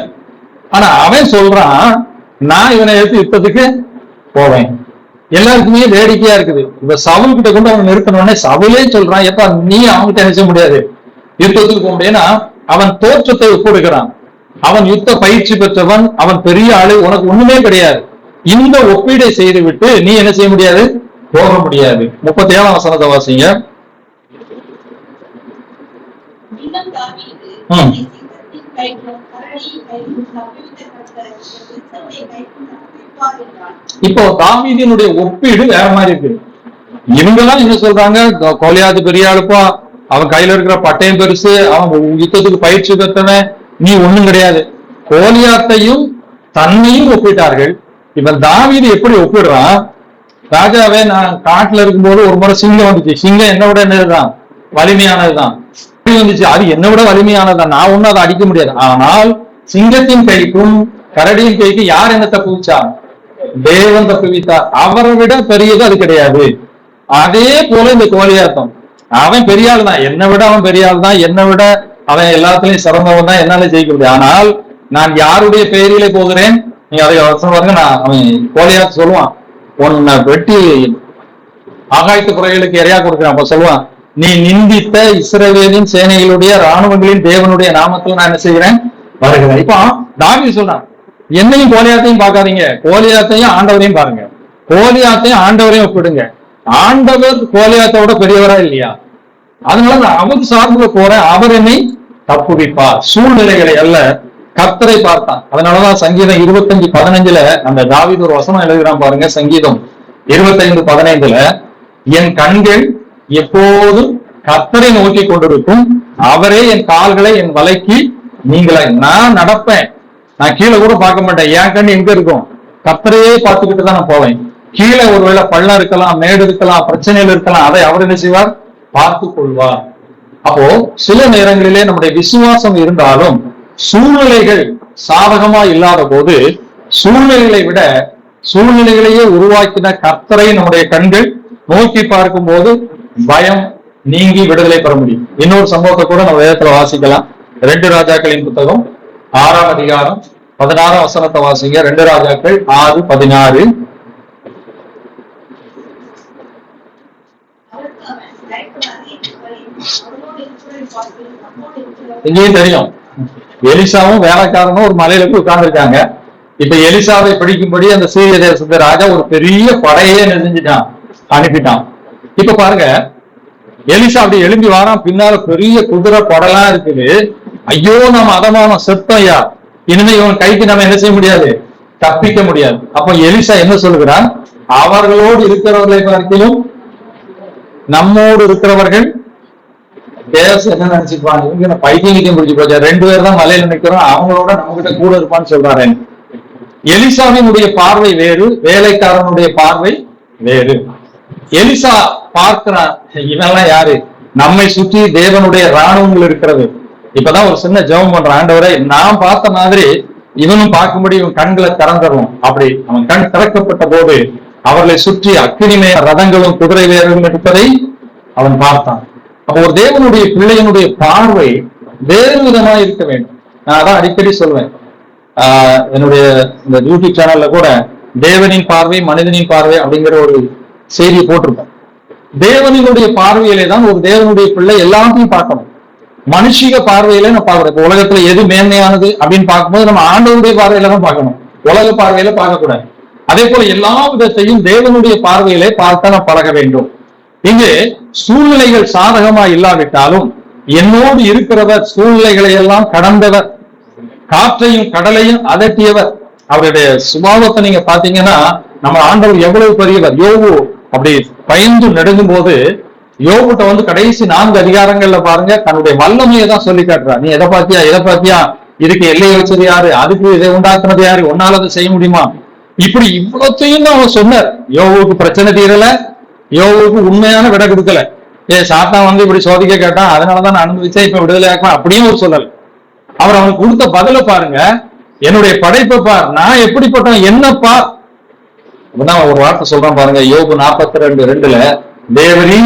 ஆனா அவன் சொல்றான், நான் இவனை எடுத்து யுத்தத்துக்கு போவேன். எல்லாருக்குமே வேடிக்கையா இருக்குது. இப்ப சவுல் கிட்ட கொண்டு அவன் நிறுத்தணும்னே சவுலே சொல்றான், எப்ப நீ அவன்கிட்ட நினைச்ச முடியாது, யுத்தத்துக்கு போக முடியும்னா அவன் தோற்றத்தை ஒப்புடுகிறான். அவன் யுத்த பயிற்சி பெற்றவன், அவன் பெரிய ஆளு, உனக்கு ஒண்ணுமே கிடையாது. இந்த ஒப்பீடை செய்து விட்டு நீ என்ன செய்ய முடியாது, போக முடியாது. 37ஆம் வசனத்தை வாசிங்க. இப்போ தாவீதினுடைய ஒப்பீடு வேற மாதிரி இருக்கு. இவங்கெல்லாம் என்ன சொல்றாங்க, கோலியாத் பெரிய ஆளுப்பா, அவன் கையில இருக்கிற பட்டயம் பெருசு, அவன் யுத்தத்துக்கு பயிற்சி பெற்றவன், நீ ஒண்ணும் கிடையாது. கோலியாத்தையும் தன்னையும் ஒப்பிட்டார்கள். இவன் தாவீது எப்படி ஒப்பிடுறான், ராஜாவே நான் காட்டுல இருக்கும்போது ஒரு முறை சிங்கம் வந்துச்சு, சிங்கம் என்ன விட என்னதுதான் வலிமையானதுதான் வந்துச்சு, அது என்ன விட வலிமையானதுதான், நான் ஒண்ணும் அதை அடிக்க முடியாது. ஆனால் சிங்கத்தின் கைக்கும் கரடியின் கைக்கும் யார் என்ன தப்புச்சா, தேவன் தப்புவித்தார். அவரை விட பெரியது அது கிடையாது. அதே போல இந்த கோலியாத்தம், அவன் பெரிய ஆள் தான், என்னை விட அவன் பெரிய ஆள் தான், என்னை விட அவன் எல்லாத்துலயும் சிறந்தவன் தான், என்னால ஜெயிக்க முடியும். ஆனால் நான் யாருடைய பெயரிலே போகிறேன், நீங்க அதை அவசரம் பாருங்க. நான் அவன் கோலியாத் சொல்லுவான், உன்னை வெட்டி ஆகாயத்து குறைகளுக்கு இறையா கொடுக்குறான். அப்ப சொல்லுவான், நீ நிந்தித்த இஸ்ரவேலின் சேனைகளுடைய ராணுவங்களின் தேவனுடைய நாமத்தில் நான் என்ன செய்கிறேன், வருகிறேன். இப்போ தாவீது சொல்றான், என்னையும் கோலியாத்தையும் பார்க்காதீங்க, கோலியாத்தையும் ஆண்டவரையும் பாருங்க. கோலியாத்தையும் ஆண்டவரையும் ஒப்பிடுங்க. ஆண்டவர் கோலியாத்தோட பெரியவரா இல்லையா? அதனால நான் அவர் சார்புல போறேன், அவர் என்னை தப்புவிப்பார். சூழ்நிலைகளை அல்ல, கர்த்தரை பார்த்தான். அதனாலதான் சங்கீதம் 25:15 அந்த தாவீது ஒரு வசனம் எழுதுகிறான் பாருங்க. சங்கீதம் 25:15, என் கண்கள் எப்போதும் கர்த்தரை நோக்கி கொண்டிருக்கும், அவரே என் கால்களை என் வலைக்கு நீங்களே. நான் நடப்பேன், நான் கீழே கூட பார்க்க மாட்டேன். என் கண் எங்க இருக்கும், கர்த்தரையே பார்த்துக்கிட்டு தான் நான் போவேன். கீழே ஒருவேளை பள்ளம் இருக்கலாம், மேடு இருக்கலாம், பிரச்சனைகள் இருக்கலாம், அதை அவர் என்ன செய்வார், பார்த்து கொள்வார். அப்போ சில நேரங்களிலே நம்முடைய விசுவாசம் இருந்தாலும் சூழ்நிலைகள் சாதகமா இல்லாத போது, சூழ்நிலைகளை விட சூழ்நிலைகளையே உருவாக்கின கர்த்தரை நம்முடைய கண்கள் நோக்கி பார்க்கும் போது பயம் நீங்கி விடுதலை பெற முடியும். இன்னொரு சம்பவத்தை கூட நம்ம வேதத்துல வாசிக்கலாம். 2 ராஜாக்களின் புத்தகம் 6ஆம் அதிகாரம் 16ஆம் வசனத்தை வாசிங்க. 2 ராஜாக்கள் 6:16. இங்கேயும் தெரியும், எலிசாவும் வேலைக்காரனும் ஒரு மலையில போய் உட்கார்ந்து இருக்காங்க. இப்ப எலிசாவை பிடிக்கும்படி அந்த சீரிய தேசத்து ராஜா ஒரு பெரிய படையே நெஞ்சிட்டான், அனுப்பிட்டான். இப்ப பாருங்க, எலிசா அப்படி எழும்பி வாரான், பின்னால பெரிய குதிரை படலாம் இருக்குது. ஐயோ நம்ம அதமான செத்தோயா, இனிமே இவன் கைக்கு நம்ம என்ன செய்ய முடியாது, தப்பிக்க முடியாது. அப்ப எலிசா என்ன சொல்லுகிறான், அவர்களோடு இருக்கிறவர்களை பார்க்கிலும் நம்மோடு இருக்கிறவர்கள் பேச என்ன நினைச்சுப்பாங்க, இவங்க பைத்தியம் பிடிச்சு போச்சா, 2 பேர் தான் மலையில நிக்கிறோம், அவங்களோட நம்ம கிட்ட கூட இருப்பான்னு சொல்றாரு. எலிசாவினுடைய பார்வை வேறு, வேலைக்காரனுடைய பார்வை வேறு. எலிசா பார்க்கிறான், இவெல்லாம் யாரு, நம்மை சுற்றி தேவனுடைய ராணுவங்கள் இருக்கிறது. இப்பதான் ஒரு சின்ன ஜெபம் பண்றான், ஆண்டவரே நான் பார்த்த மாதிரி இவனும் பார்க்கும்படி இவன் கண்களை திறந்துடணும். அப்படி அவன் கண் திறக்கப்பட்ட போது அவர்களை சுற்றி அக்கினிமய ரதங்களும் குதிரை வேறும் இருப்பதை அவன் பார்த்தான். அப்போ ஒரு தேவனுடைய பிள்ளையினுடைய பார்வை வேறு விதமா இருக்க வேண்டும். நான் அதான் அடிக்கடி சொல்வேன், என்னுடைய இந்த யூடியூப் சேனல்ல கூட தேவனின் பார்வை மனிதனின் பார்வை அப்படிங்கிற ஒரு செய்தியை போட்டிருப்பேன். தேவனினுடைய பார்வையிலே தான் ஒரு தேவனுடைய பிள்ளை எல்லாத்தையும் பார்க்கணும். மனுஷிக பார்வையில நம்ம பார்க்கணும். இப்ப உலகத்துல எது மேன்மையானது அப்படின்னு பார்க்கும்போது நம்ம ஆண்டவருடைய பார்வையில தான் பார்க்கணும், உலக பார்வையில பார்க்கக்கூடாது. அதே போல எல்லா விதத்தையும் தேவனுடைய பார்வையிலே பார்க்க நாம் பழக வேண்டும். இங்கு சூழ்நிலைகள் சாதகமா இல்லாவிட்டாலும் என்னோடு இருக்கிறவர் சூழ்நிலைகளை எல்லாம் கடந்தவர், காற்றையும் கடலையும் அதட்டியவர். அவருடைய சுபாவத்தை நீங்க பாத்தீங்கன்னா நம்ம ஆண்டவர் எவ்வளவு பெரியவர். யோபு அப்படி பயந்து நெடுங்கும் போது யோபுட்ட வந்து கடைசி 4 அதிகாரங்கள்ல பாருங்க, தன்னுடைய வல்லமையை தான் சொல்லி காட்டுறார். நீ எதை பாத்தியா, எதை பாத்தியா, இதுக்கு எல்லையை வச்சது யாரு, அதுக்கு இதை உண்டாக்குனது யாரு, ஒன்னால அதை செய்ய முடியுமா, இப்படி இவ்வளத்தையும் தான் அவன் சொன்னார். யோபுக்கு பிரச்சனை தீரல, யோபுக்கு உண்மையான விட கொடுக்கல. சாத்தான் வந்து இப்படி சோதிக்க கேட்டான், அதனாலதான் நான் அனுமதிச்சேன், இப்ப விடுதலை ஆக்கலாம் அப்படியும் ஒரு சொல்லல. அவர் அவனுக்கு கொடுத்த பதில பாருங்க, என்னுடைய படைப்பை பார், நான் எப்படிப்பட்டவன் என்ன பார். அப்படிதான் ஒரு வார்த்தை சொல்றான் பாருங்க, யோபு 42:2, தேவரீ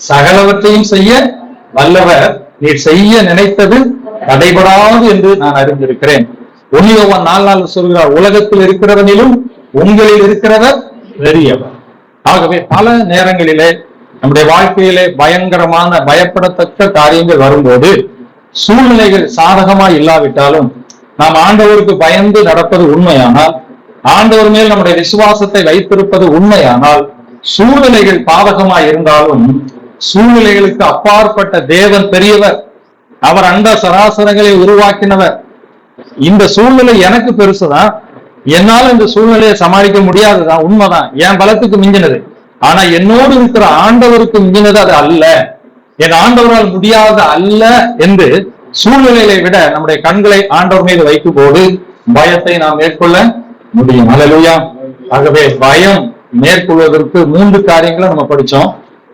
சகலவற்றையும் செய்ய வல்லவர், நீ செய்ய நினைத்தது தடைபடாது என்று நான் அறிந்திருக்கிறேன். 1 யோவான் 4:4 சொல்கிறார், உலகத்தில் இருக்கிறவனிலும் உங்களில் இருக்கிறவர் பெரியவர். ஆகவே பல நேரங்களிலே நம்முடைய வாழ்க்கையிலே பயங்கரமான பயப்படத்தக்க காரியங்கள் வரும்போது சூழ்நிலைகள் சாதகமா இல்லாவிட்டாலும் நாம் ஆண்டவருக்கு பயந்து நடப்பது உண்மையானால், ஆண்டவர் மேல் நம்முடைய விசுவாசத்தை வைத்திருப்பது உண்மையானால், சூழ்நிலைகள் பாதகமா இருந்தாலும் சூழ்நிலைகளுக்கு அப்பாற்பட்ட தேவன் பெரியவர். அவர் அண்ட சராசரங்களை உருவாக்கினவர். இந்த சூழ்நிலை எனக்கு பெருசுதான், என்னால இந்த சூழ்நிலையை சமாளிக்க முடியாதுதான், உண்மைதான், என் பலத்துக்கு மிஞ்சினது. ஆனா என்னோடு இருக்கிற ஆண்டவருக்கு மிஞ்சினது அது அல்ல, என் ஆண்டவரால் முடியாத அல்ல என்று சூழ்நிலைகளை விட நம்முடைய கண்களை ஆண்டவர் மீது வைக்கும் போது பயத்தை நாம் மேற்கொள்ள முடியும். அல்லேலூயா. ஆகவே பயம் மேற்கொள்வதற்கு 3 காரியங்களை நம்ம படிச்சோம்.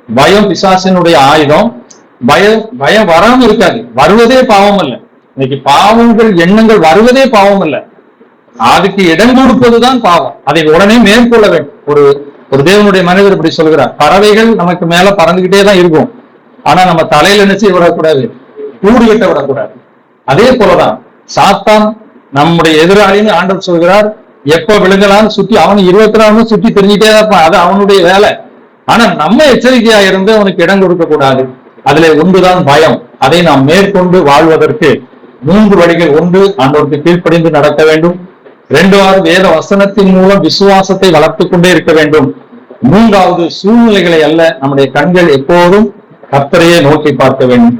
பயம் பிசாசினுடைய ஆயுதம். பயம் வராம இருக்காது, வருவதே பாவம் அல்ல. இன்னைக்கு பாவங்கள் எண்ணங்கள் வருவதே பாவம் அல்ல. அதுக்கு இடம் கொடுப்பதுதான் பாவம். அதை உடனே மேற்கொள்ள வேண்டும். ஒரு தேவனுடைய மனிதர் இப்படி சொல்கிறார், பறவைகள் நமக்கு மேல பறந்துகிட்டே தான் இருக்கும், ஆனா நம்ம தலையில நினைச்சு விடக்கூடாது, கூடு கட்ட விடக்கூடாது. அதே போலதான் சாத்தான் நம்முடைய எதிராளின்னு ஆண்டவர் சொல்கிறார். எப்ப விழுங்கலான்னு சுத்தி அவன் 24 மணி சுத்தி தெரிஞ்சுட்டே தான் இருப்பான், அது அவனுடைய வேலை. ஆனா நம்ம எச்சரிக்கையா இருந்து அவனுக்கு இடம் கொடுக்க கூடாது. அதுல ஒன்றுதான் பயம். அதை நாம் மேற்கொண்டு வாழ்வதற்கு 3 வழிகள். ஒன்று, ஆண்டவருக்கு கீழ்ப்படிந்து நடக்க வேண்டும். 2வது, வேத வசனத்தின் மூலம் விசுவாசத்தை வளர்த்து கொண்டே இருக்க வேண்டும். 3வது, சூழ்நிலைகளை அல்ல, நம்முடைய கண்கள் எப்போதும் கர்த்தரையே நோக்கி பார்க்க வேண்டும்.